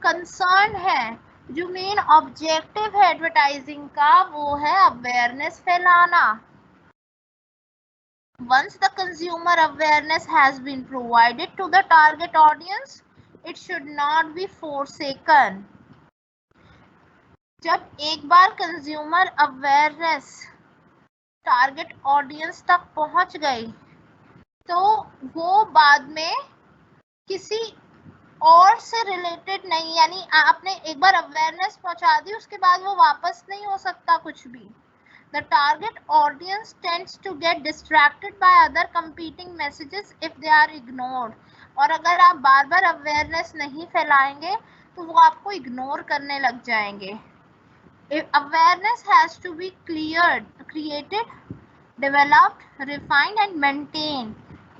concern है, जो main objective है advertising का, वो है अवेयरनेस फैलाना। Once the consumer awareness has been provided to the target audience, it should not be forsaken. जब एक बार कंज्यूमर अवेयरनेस टारगेट ऑडियंस तक पहुंच गई तो वो बाद में किसी और से रिलेटेड नहीं, यानी आपने एक बार अवेयरनेस पहुंचा दी उसके बाद वो वापस नहीं हो सकता कुछ भी। The target audience tends to get distracted by other competing messages if they are ignored. और अगर आप बार बार अवेयरनेस नहीं फैलाएंगे तो वो आपको इग्नोर करने लग जाएंगे। Awareness has to be cleared, created, developed, refined and maintained.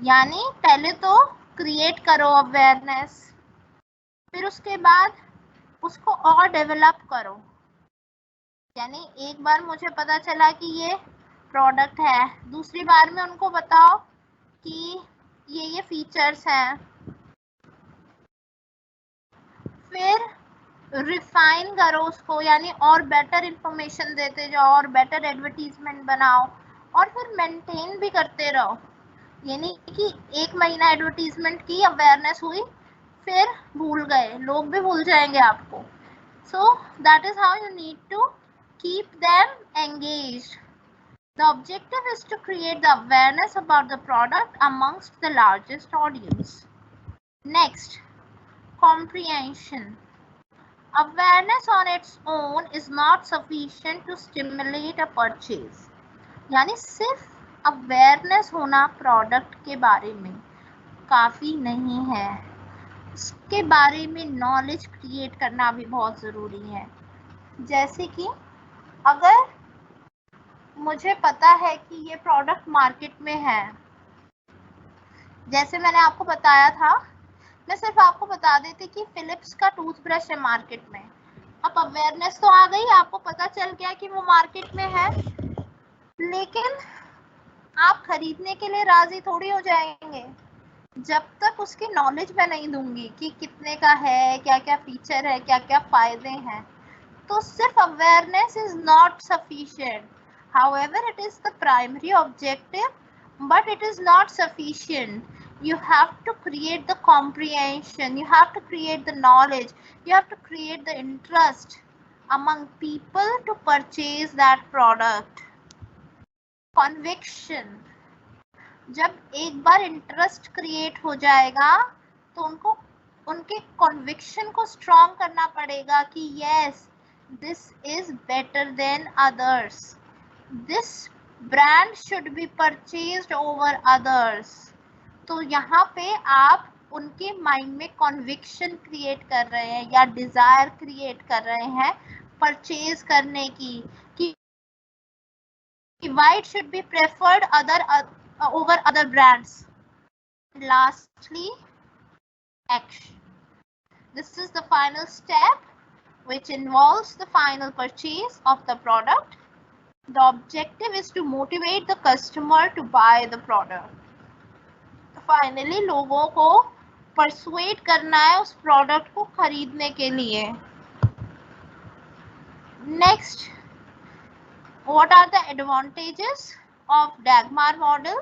यानी पहले तो क्रिएट करो अवेयरनेस, फिर उसके बाद उसको और डेवलप करो। यानी एक बार मुझे पता चला कि ये प्रोडक्ट है, दूसरी बार में उनको बताओ कि ये फीचर्स हैं, फिर रिफाइन करो उसको, यानी और बेटर इंफॉर्मेशन देते जाओ और बेटर एडवर्टीजमेंट बनाओ और फिर मेंटेन भी करते रहो। यानी कि एक महीना एडवर्टीजमेंट की, अवेयरनेस हुई, फिर भूल गए, लोग भी भूल जाएंगे आपको। So that is how you need to keep them engaged. The objective is to create the awareness about the product amongst the largest audience. Next, comprehension. Awareness on its own is not sufficient to stimulate a purchase. यानी सिर्फ awareness होना product के बारे में काफी नहीं है, उसके बारे में knowledge create करना भी बहुत ज़रूरी है। जैसे कि अगर मुझे पता है कि ये प्रोडक्ट मार्केट में है, जैसे मैंने आपको बताया था, मैं सिर्फ आपको बता देती कि फिलिप्स का टूथब्रश है मार्केट में। अब अवेयरनेस तो आ गई, आपको पता चल गया कि वो मार्केट में है, लेकिन आप खरीदने के लिए राजी थोड़ी हो जाएंगे जब तक उसकी नॉलेज मैं नहीं दूंगी कि कितने का है, क्या क्या फीचर है, क्या क्या फायदे हैं। तो सिर्फ awareness is not sufficient. However, it is the primary objective, but it is not sufficient. You have to create the comprehension, you have to create the knowledge, you have to create the interest among people to purchase that product. Conviction. जब एक बार interest create हो जाएगा तो उनको उनके conviction को strong करना पड़ेगा कि yes, this is better than others, this brand should be purchased over others. तो यहाँ पे आप उनके माइंड में कॉन्विक्शन क्रिएट कर रहे हैं या डिजायर क्रिएट कर रहे हैं परचेज करने की कि why it should be preferred over other brands. Lastly, action. This is the final step which involves the final purchase of the product. The objective is to motivate the customer to buy the product. Finally, लोगों को persuade करना है उस product को खरीदने के लिए। Next, what are the advantages of DAGMAR model?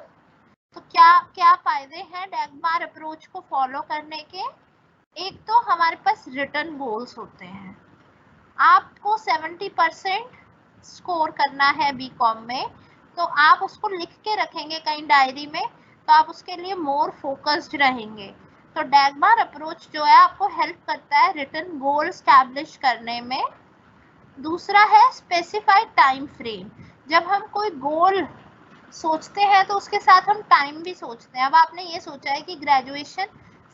तो क्या क्या फायदे हैं डैगमार अप्रोच को फॉलो करने के? एक तो हमारे पास रिटन गोल्स होते हैं। आपको 70% स्कोर करना है बीकॉम में, तो आप उसको लिख के रखेंगे कहीं डायरी में, तो आप उसके लिए मोर फोकस्ड रहेंगे। तो डैगमार अप्रोच जो है आपको हेल्प करता है रिटन गोल स्टैब्लिश करने में। दूसरा है स्पेसिफाइड टाइम फ्रेम। जब हम कोई गोल सोचते हैं तो उसके साथ हम टाइम भी सोचते हैं। अब आपने ये सोचा है कि ग्रेजुएशन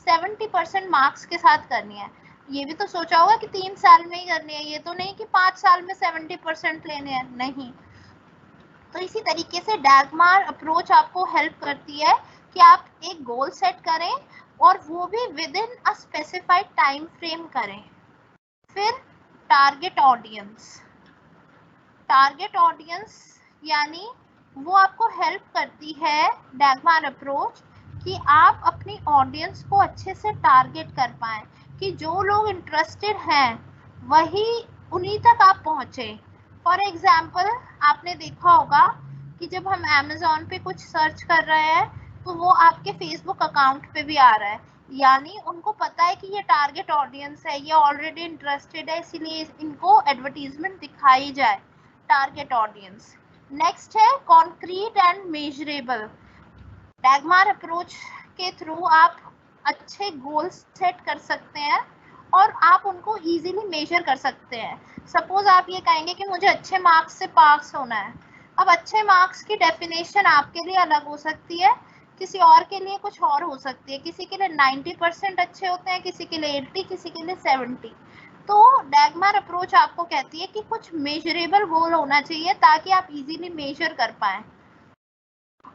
70% मार्क्स के साथ करनी है, ये भी तो सोचा होगा कि 3 साल में ही करनी है, ये तो नहीं कि 5 साल में 70% लेने हैं, नहीं। तो इसी तरीके से डैगमार अप्रोच आपको हेल्प करती है कि आप एक गोल सेट करें और वो भी with in a specified time frame करें। फिर टारगेट ऑडियंस। टारगेट ऑडियंस यानी वो आपको हेल्प करती है डैगमार अप्रोच कि आप अपनी ऑडियंस को अच्छे से टारगेट कर पाएं, कि जो लोग इंटरेस्टेड हैं वही उन्हीं तक आप पहुंचे। फॉर एग्जाम्पल, आपने देखा होगा कि जब हम अमेज़न पे कुछ सर्च कर रहे हैं तो वो आपके फेसबुक अकाउंट पे भी आ रहा है, यानी उनको पता है कि ये टारगेट ऑडियंस है, ये ऑलरेडी इंटरेस्टेड है, इसीलिए इनको एडवर्टीजमेंट दिखाई जाए। Target audience. नेक्स्ट है कॉन्क्रीट एंड मेजरेबल। डैगमार अप्रोच के थ्रू आप अच्छे गोल्स सेट कर सकते हैं और आप उनको इजीली मेजर कर सकते हैं। सपोज आप ये कहेंगे कि मुझे अच्छे मार्क्स से पास होना है। अब अच्छे मार्क्स की डेफिनेशन आपके लिए अलग हो सकती है, किसी और के लिए कुछ और हो सकती है। किसी के लिए 90% अच्छे होते हैं, किसी के लिए 80, किसी के लिए 70। तो डैगमार अप्रोच आपको कहती है कि कुछ मेजरेबल गोल होना चाहिए ताकि आप इजीली मेजर कर पाएं।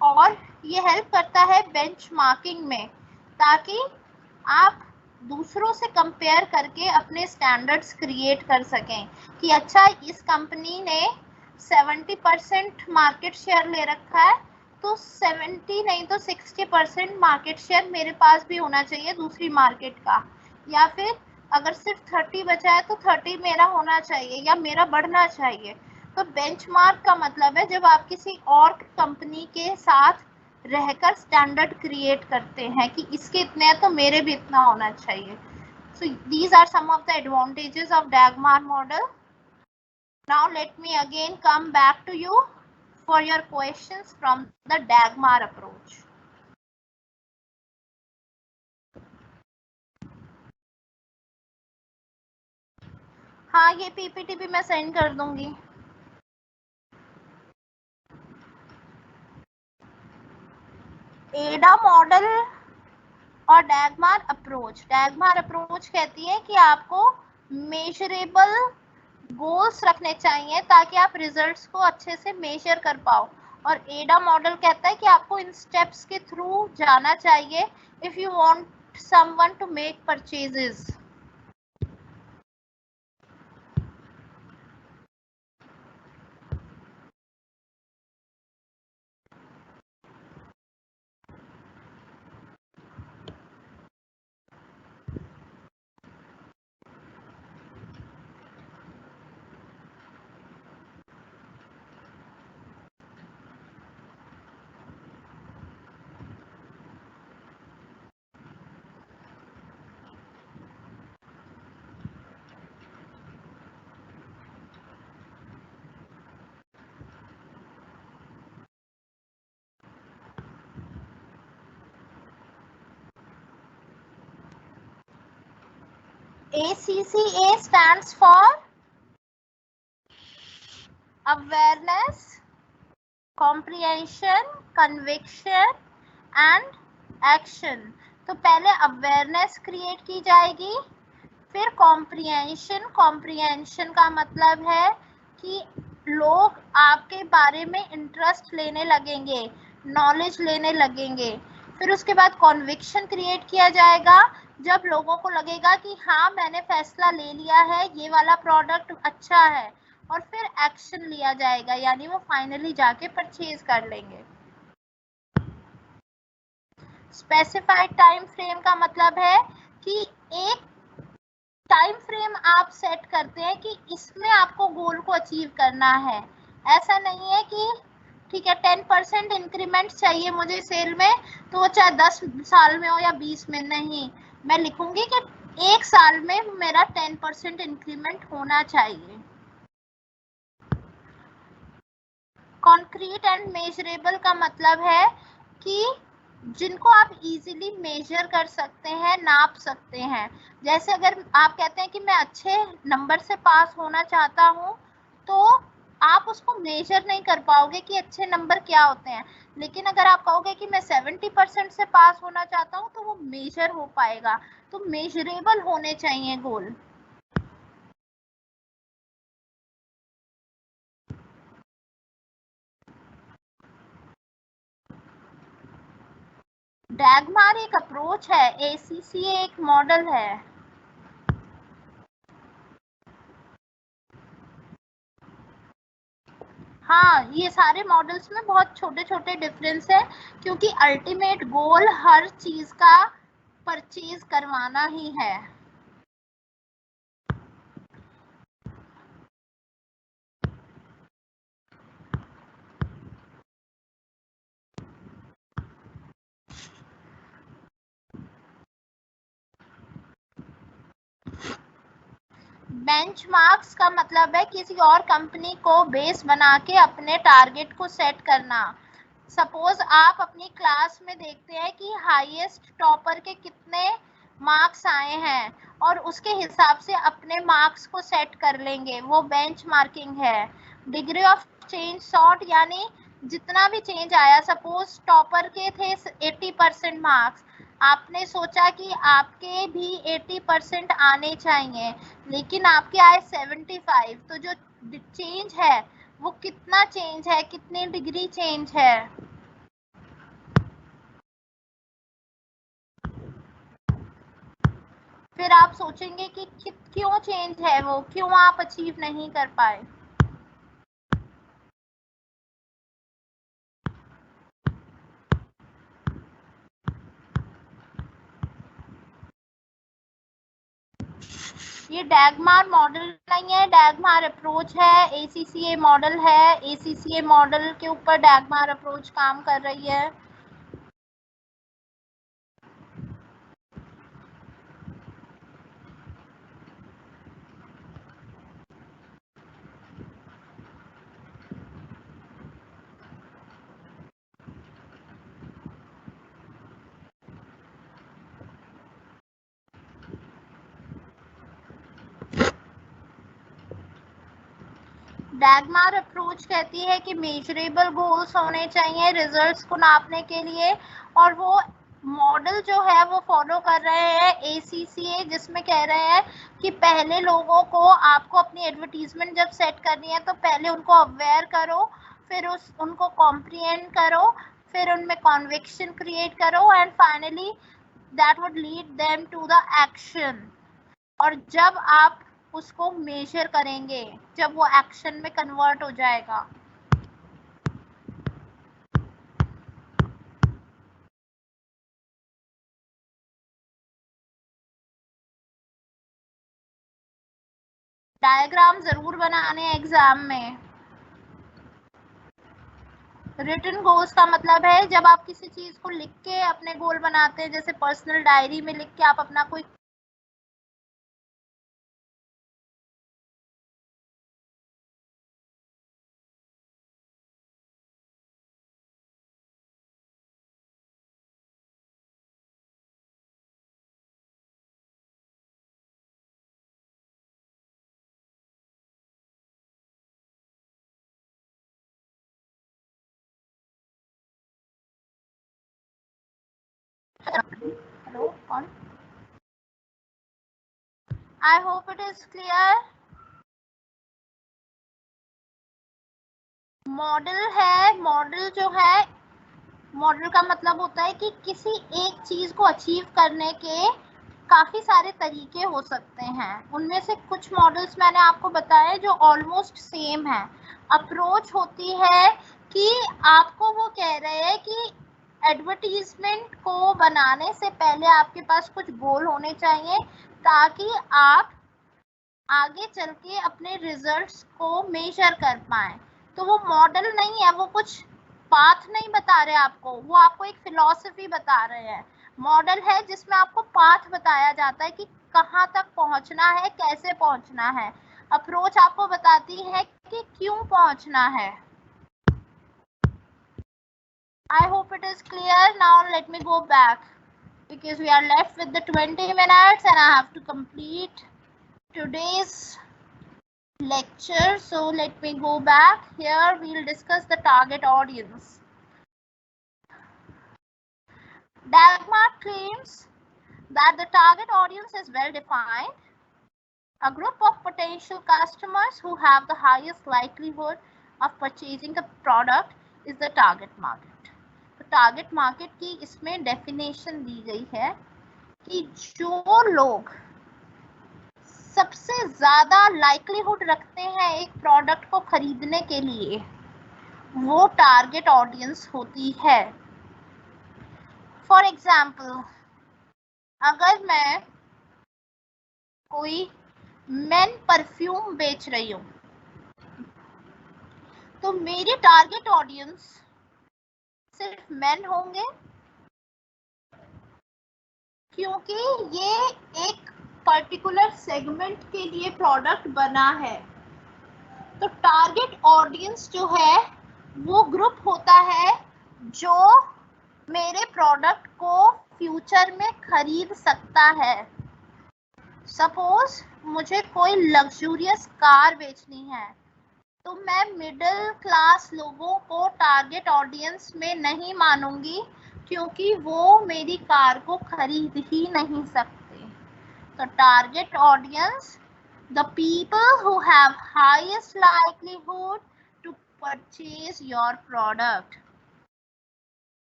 और ये हेल्प करता है बेंचमार्किंग में, ताकि आप दूसरों से कंपेयर करके अपने स्टैंडर्ड्स क्रिएट कर सकें कि अच्छा इस कंपनी ने 70% मार्केट शेयर ले रखा है, तो 70 नहीं तो 60% मार्केट शेयर मेरे पास भी होना चाहिए दूसरी मार्केट का, या फिर अगर सिर्फ 30 बचा है तो 30 मेरा होना चाहिए या मेरा बढ़ना चाहिए। तो बेंचमार्क का मतलब है जब आप किसी और कंपनी के साथ रहकर स्टैंडर्ड क्रिएट करते हैं कि इसके इतने हैं तो मेरे भी इतना होना चाहिए। So these are some of the advantages of Dagmar model. Now let me again come back to you for your questions from the Dagmar approach. हाँ, ये पीपीटी भी मैं सेंड कर दूंगी। एडा मॉडल और डैगमार अप्रोच। डैगमार अप्रोच कहती है कि आपको मेजरेबल गोल्स रखने चाहिए ताकि आप रिजल्ट्स को अच्छे से मेजर कर पाओ, और एडा मॉडल कहता है कि आपको इन स्टेप्स के थ्रू जाना चाहिए if you want someone to make purchases. ACCA stands for awareness, comprehension, conviction and action। तो पहले अवेयरनेस क्रिएट की जाएगी, फिर कॉम्प्रिहेंशन। कॉम्प्रिहेंशन का मतलब है कि लोग आपके बारे में इंटरेस्ट लेने लगेंगे, नॉलेज लेने लगेंगे। फिर उसके बाद कॉन्विक्शन क्रिएट किया जाएगा, जब लोगों को लगेगा कि हाँ मैंने फैसला ले लिया है, ये वाला प्रोडक्ट अच्छा है। और फिर एक्शन लिया जाएगा, यानी वो फाइनली जाके परचेज कर लेंगे। स्पेसिफाइड टाइम फ्रेम का मतलब है कि एक टाइम फ्रेम आप सेट करते हैं कि इसमें आपको गोल को अचीव करना है। ऐसा नहीं है कि ठीक है 10% इंक्रीमेंट चाहिए मुझे सेल में, तो वो चाहे 10 साल में हो या 20 में, नहीं, मैं लिखूंगी कि 1 साल में मेरा 10% इंक्रीमेंट होना चाहिए। कॉन्क्रीट एंड मेजरेबल का मतलब है कि जिनको आप इजीली मेजर कर सकते हैं, नाप सकते हैं। जैसे अगर आप कहते हैं कि मैं अच्छे नंबर से पास होना चाहता हूं, तो आप उसको मेजर नहीं कर पाओगे कि अच्छे नंबर क्या होते हैं। लेकिन अगर आप कहोगे कि मैं 70% से पास होना चाहता हूं, तो वो मेजर हो पाएगा। तो मेजरेबल होने चाहिए गोल। डैगमार एक अप्रोच है, ACCA एक मॉडल है। हाँ, ये सारे मॉडल्स में बहुत छोटे छोटे डिफरेंस है, क्योंकि अल्टीमेट गोल हर चीज का परचेज करवाना ही है। बेंचमार्क्स का मतलब है किसी और कंपनी को बेस बना के अपने टारगेट को सेट करना। सपोज आप अपनी क्लास में देखते हैं कि हाईएस्ट टॉपर के कितने मार्क्स आए हैं, और उसके हिसाब से अपने मार्क्स को सेट कर लेंगे, वो बेंचमार्किंग है। डिग्री ऑफ चेंज सॉर्ट यानी जितना भी चेंज आया, सपोज टॉपर के थे 80% मार्क्स, आपने सोचा कि आपके भी 80% आने चाहिए, लेकिन आपके आए 75, तो जो चेंज है वो कितना चेंज है, कितनी डिग्री चेंज है। फिर आप सोचेंगे कि क्यों चेंज है, वो क्यों आप अचीव नहीं कर पाए। ये डैगमार मॉडल नहीं है, डैगमार अप्रोच है। ACCA मॉडल है, ACCA मॉडल के ऊपर डैगमार अप्रोच काम कर रही है। डैगमार अप्रोच कहती है कि मेजरेबल गोल्स होने चाहिए रिजल्ट्स को नापने के लिए, और वो मॉडल जो है वो फॉलो कर रहे हैं ACCA, जिसमें कह रहे हैं कि पहले लोगों को, आपको अपनी एडवर्टीजमेंट जब सेट करनी है तो पहले उनको अवेयर करो, फिर उनको कॉम्प्रिहेंड करो, फिर उनमें कॉन्विक्शन क्रिएट करो, and finally that would lead them to the action. और जब आप उसको मेजर करेंगे, जब वो एक्शन में कन्वर्ट हो जाएगा। डायग्राम जरूर बनाने हैं एग्जाम में। रिटन गोल्स का मतलब है जब आप किसी चीज को लिख के अपने गोल बनाते हैं, जैसे पर्सनल डायरी में लिख के आप अपना कोई हेलो कौन, आई hope it is clear. Model है, मॉडल जो है, मॉडल का मतलब होता है कि किसी एक चीज को अचीव करने के काफी सारे तरीके हो सकते हैं। उनमें से कुछ मॉडल्स मैंने आपको बताए जो ऑलमोस्ट सेम है। अप्रोच होती है कि आपको वो कह रहे हैं कि एडवर्टीजमेंट को बनाने से पहले आपके पास कुछ गोल होने चाहिए, ताकि आप आगे चल के अपने रिजल्ट्स को मेजर कर पाए। तो वो मॉडल नहीं है, वो कुछ पाथ नहीं बता रहे आपको, वो आपको एक फिलॉसफी बता रहे हैं। मॉडल है जिसमें आपको पाथ बताया जाता है कि कहाँ तक पहुंचना है, कैसे पहुंचना है। अप्रोच आपको बताती है कि क्यों पहुंचना है। I hope it is clear. Now let me go back because we are left with the 20 minutes and I have to complete today's lecture. So let me go back. Here we'll discuss the target audience. Dagmar claims that the target audience is well defined. A group of potential customers who have the highest likelihood of purchasing the product is the target market. तो target market की इसमें definition दी गई है कि जो लोग सबसे ज्यादा लाइक्लीहुड रखते हैं एक प्रोडक्ट को खरीदने के लिए, वो टारगेट ऑडियंस होती है। फॉर एग्जाम्पल, अगर मैं कोई मेन परफ्यूम बेच रही हूँ तो मेरी टारगेट ऑडियंस सिर्फ मेन होंगे, क्योंकि ये एक पर्टिकुलर सेगमेंट के लिए प्रोडक्ट बना है। तो टारगेट ऑडियंस जो है वो ग्रुप होता है जो मेरे प्रोडक्ट को फ्यूचर में खरीद सकता है। सपोज मुझे कोई लग्जूरियस कार बेचनी है तो मैं मिडिल क्लास लोगों को टारगेट ऑडियंस में नहीं मानूंगी, क्योंकि वो मेरी कार को खरीद ही नहीं सकते। तो target audience, the people who have highest likelihood to purchase your product.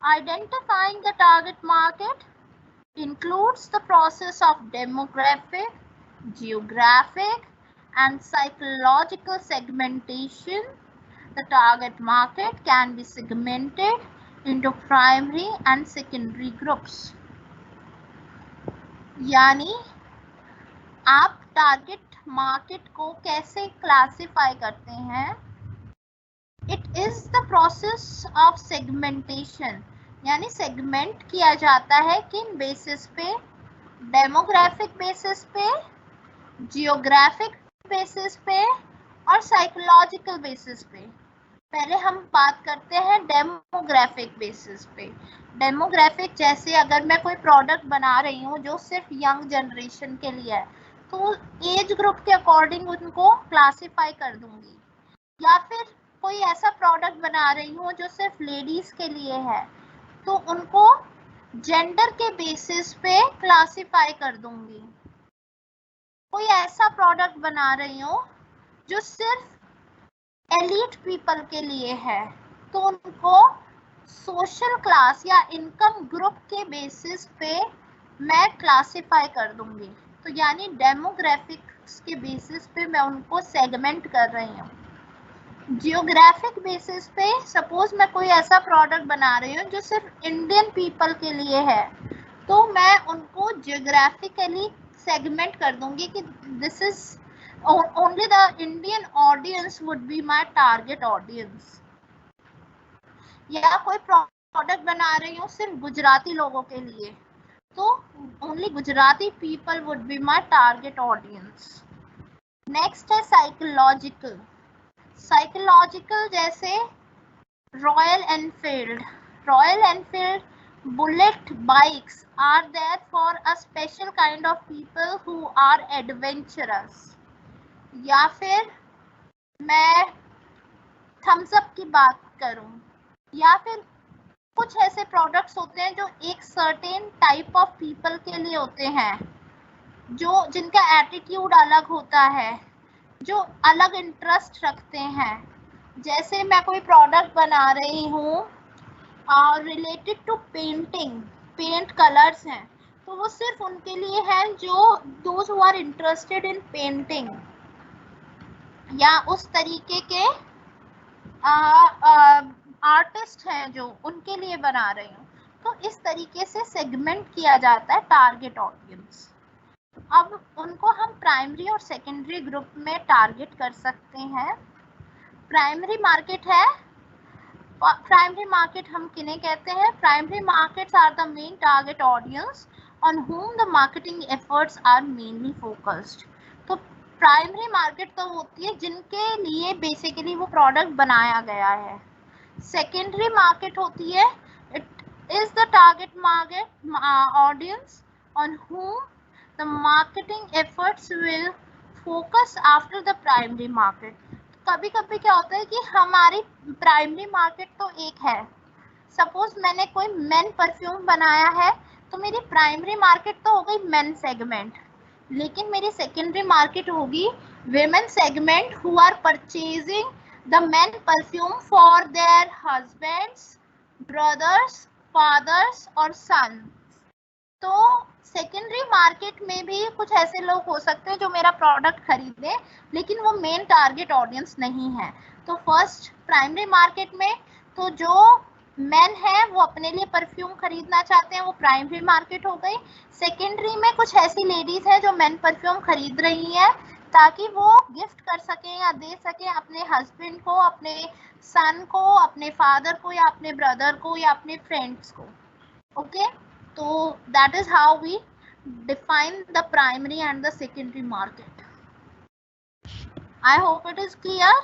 Identifying the target market includes the process of demographic, geographic, and psychological segmentation. The target market can be segmented into primary and secondary groups. यानी आप target market को कैसे classify करते हैं? It is the process of segmentation, यानी segment किया जाता है किन बेसिस पे? डेमोग्राफिक बेसिस पे, जियोग्राफिक बेसिस पे और साइकोलॉजिकल बेसिस पे। पहले हम बात करते हैं डेमोग्राफिक बेसिस पे। डेमोग्राफिक, जैसे अगर मैं कोई प्रोडक्ट बना रही हूँ जो सिर्फ यंग जनरेशन के लिए है तो एज ग्रुप के अकॉर्डिंग उनको क्लासिफाई कर दूंगी, या फिर कोई ऐसा प्रोडक्ट बना रही हूँ जो सिर्फ लेडीज के लिए है तो उनको जेंडर के बेसिस पे क्लासिफाई कर दूंगी। कोई ऐसा प्रोडक्ट बना रही हूँ जो सिर्फ एलीट पीपल के लिए है तो उनको सोशल क्लास या इनकम ग्रुप के बेसिस पे मैं क्लासिफाई कर दूंगी। तो यानी डेमोग्राफिक्स के बेसिस पे मैं उनको सेगमेंट कर रही हूँ। जियोग्राफिक बेसिस पे सपोज मैं कोई ऐसा प्रोडक्ट बना रही हूँ जो सिर्फ इंडियन पीपल के लिए है तो मैं उनको जियोग्राफिकली सेगमेंट कर दूंगी कि this is only the Indian audience would be my target audience। या कोई प्रोडक्ट बना रही हूँ सिर्फ गुजराती लोगों के लिए तो only Gujarati people would be my target audience। Next है साइकोलॉजिकल। साइकोलॉजिकल जैसे royal Enfield bullet bikes are there for a special kind of people who are adventurous। या फिर मैं थम्स अप की बात करूं, या फिर कुछ ऐसे प्रोडक्ट्स होते हैं जो एक सर्टेन टाइप ऑफ पीपल के लिए होते हैं, जो जिनका एटीट्यूड अलग होता है, जो अलग इंटरेस्ट रखते हैं। जैसे मैं कोई प्रोडक्ट बना रही हूँ और related to painting, paint colours हैं तो वो सिर्फ उनके लिए है जो those who are interested in painting या उस तरीके के आर्टिस्ट हैं जो उनके लिए बना रही हूँ। तो इस तरीके से सेगमेंट किया जाता है टारगेट ऑडियंस। अब उनको हम प्राइमरी और सेकेंडरी ग्रुप में टारगेट कर सकते हैं। प्राइमरी मार्केट है, प्राइमरी मार्केट हम किन्हें कहते हैं? Primary markets are the main target audience on whom the marketing efforts are mainly focused। तो प्राइमरी मार्केट तो होती है जिनके लिए बेसिकली वो प्रोडक्ट बनाया गया है। सेकेंडरी मार्केट होती है, it is the target market audience on whom the marketing efforts will focus after the primary market। कभी कभी क्या होता है कि हमारी प्राइमरी मार्केट तो एक है, सपोज मैंने कोई मेन परफ्यूम बनाया है तो मेरी प्राइमरी मार्केट तो हो गई मेन सेगमेंट, लेकिन मेरी सेकेंडरी मार्केट होगी women segment who are purchasing the men perfume for their husbands, brothers, fathers और sons। तो सेकेंडरी मार्केट में भी कुछ ऐसे लोग हो सकते हैं जो मेरा प्रोडक्ट खरीदें, लेकिन वो मेन टारगेट ऑडियंस नहीं है। तो फर्स्ट प्राइमरी मार्केट में तो जो मेन है वो अपने लिए परफ्यूम खरीदना चाहते हैं, वो प्राइमरी मार्केट हो गई। सेकेंडरी में कुछ ऐसी लेडीज हैं जो मेन परफ्यूम खरीद रही हैं ताकि वो गिफ्ट कर सकें या दे सकें अपने हस्बैंड को, अपने सन को, अपने फादर को या अपने ब्रदर को या अपने फ्रेंड्स को। Okay, so that is how we define the primary and the secondary market। I hope it is clear।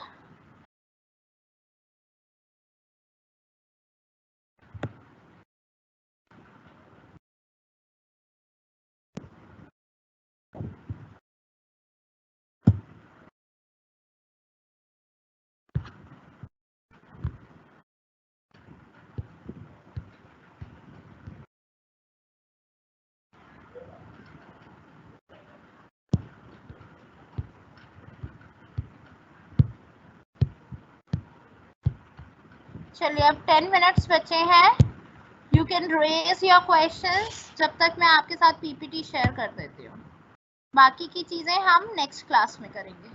चलिए अब 10 मिनट्स बचे हैं, you can raise your questions जब तक मैं आपके साथ पीपीटी शेयर कर देती हूँ। बाकी की चीजें हम नेक्स्ट क्लास में करेंगे।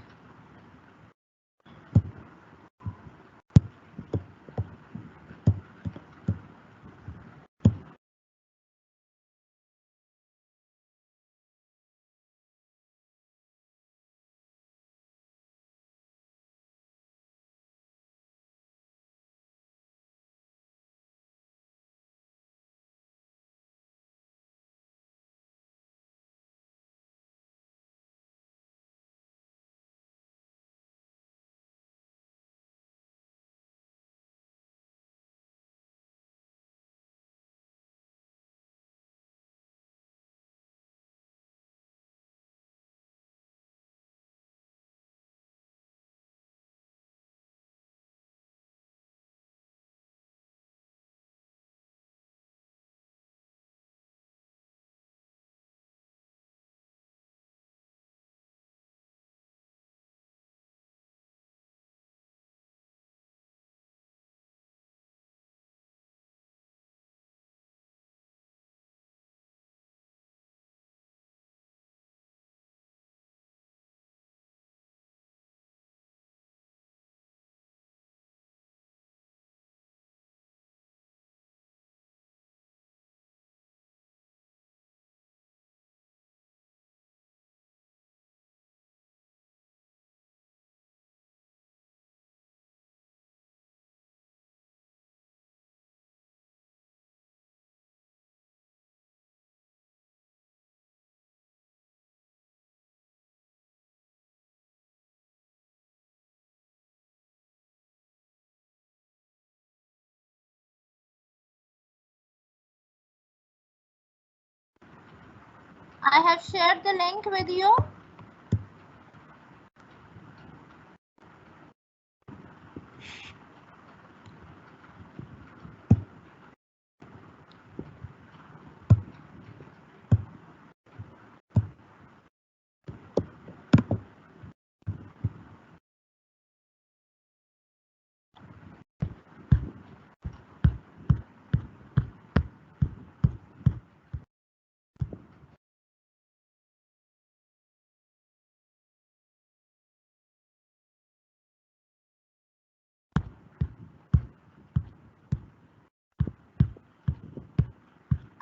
I have shared the link with you।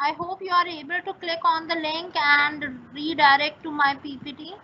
I hope you are able to click on the link and redirect to my PPT.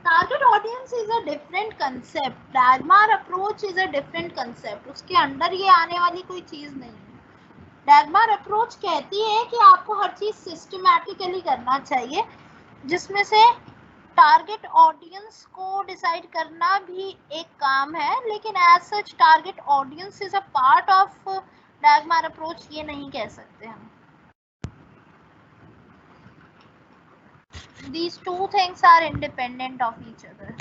Target audience is a different concept. Dagmar approach is a different concept. उसके अंदर ये आने वाली कोई चीज नहीं है. Dagmar approach कहती है कि आपको हर चीज सिस्टमैटिकली करना चाहिए, जिसमें से टारगेट ऑडियंस को डिसाइड करना भी एक काम है, लेकिन as such target audience is a part of Dagmar approach ये नहीं कह सकते हम. These two things are independent of each other.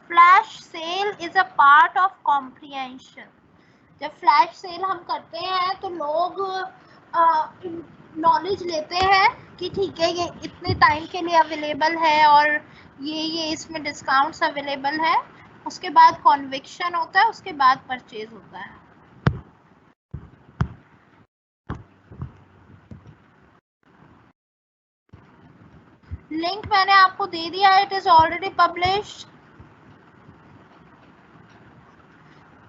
Flash sale is a part of comprehension. जब फ्लैश सेल हम करते हैं तो लोग नॉलेज लेते हैं कि ठीक है ये इतने टाइम के लिए अवेलेबल है और ये इसमें डिस्काउंट्स अवेलेबल है. उसके बाद कॉन्विक्शन होता है, उसके बाद परचेज होता है. लिंक मैंने आपको दे दिया, it is already published.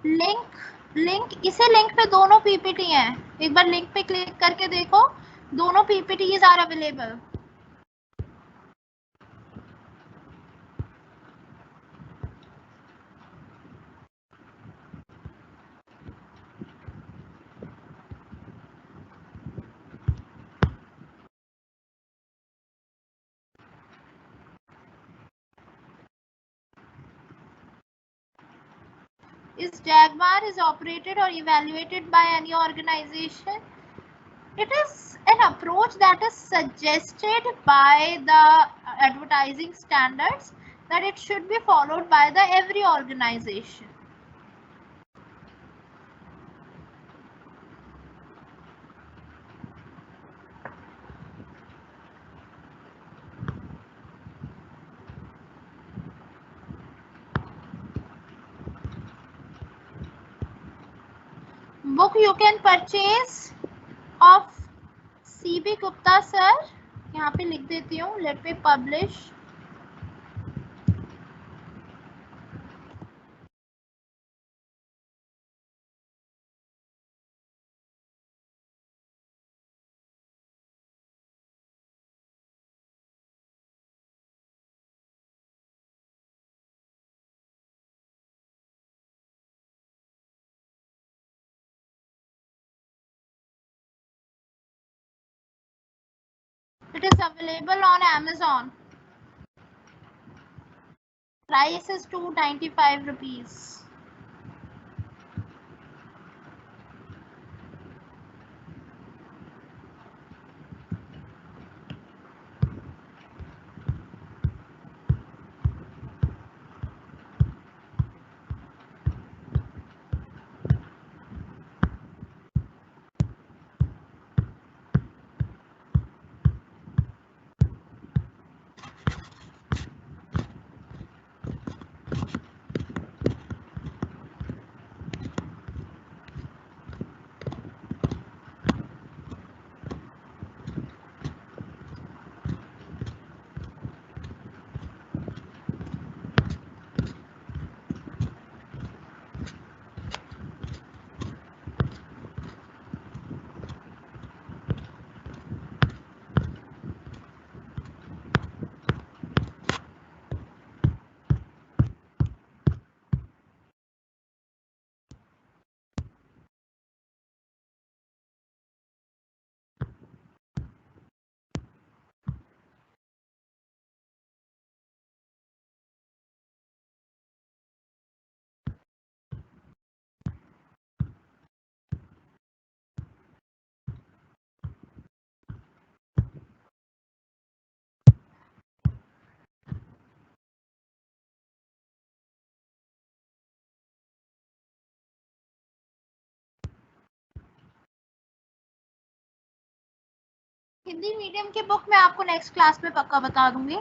Link इसे लिंक पे दोनों पीपीटी हैं. एक बार लिंक पे क्लिक करके देखो, दोनों PPTs are available. Is Dagmar is operated or evaluated by any organization? It is an approach that is suggested by the advertising standards that it should be followed by the every organization. Book you can purchase of CB Gupta sir. यहाँ पे लिख देती हूँ, let me publish. It is available on Amazon. Price is 295 rupees. Hindi medium की book मैं आपको next class में पक्का बता दूंगी।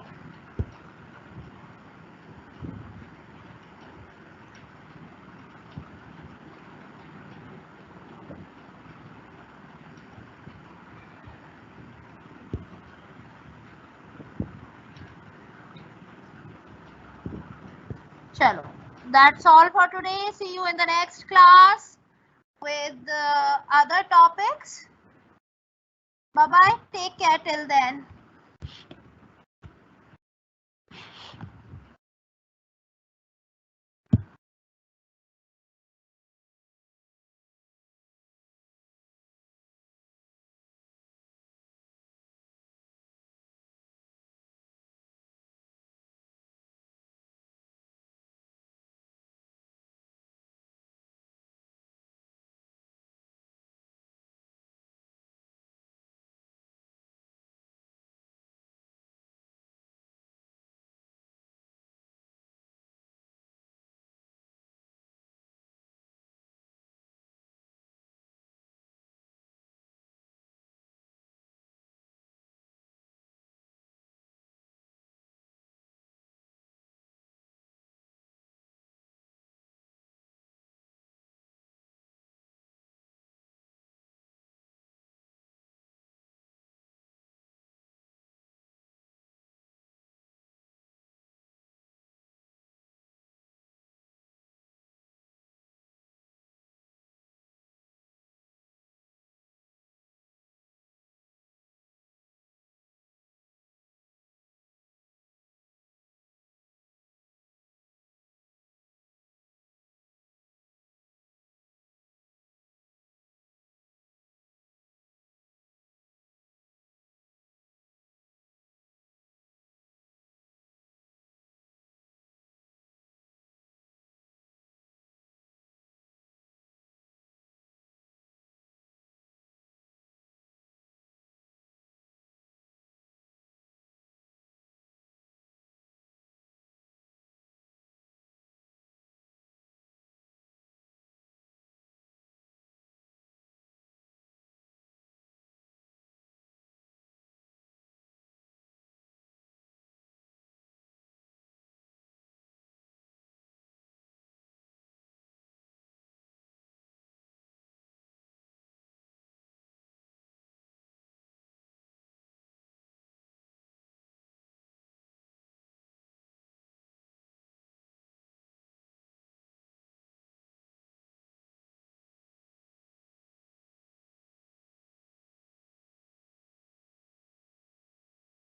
चलो, that's all for today. See you in the next class with other topics. Bye bye. Take care till then.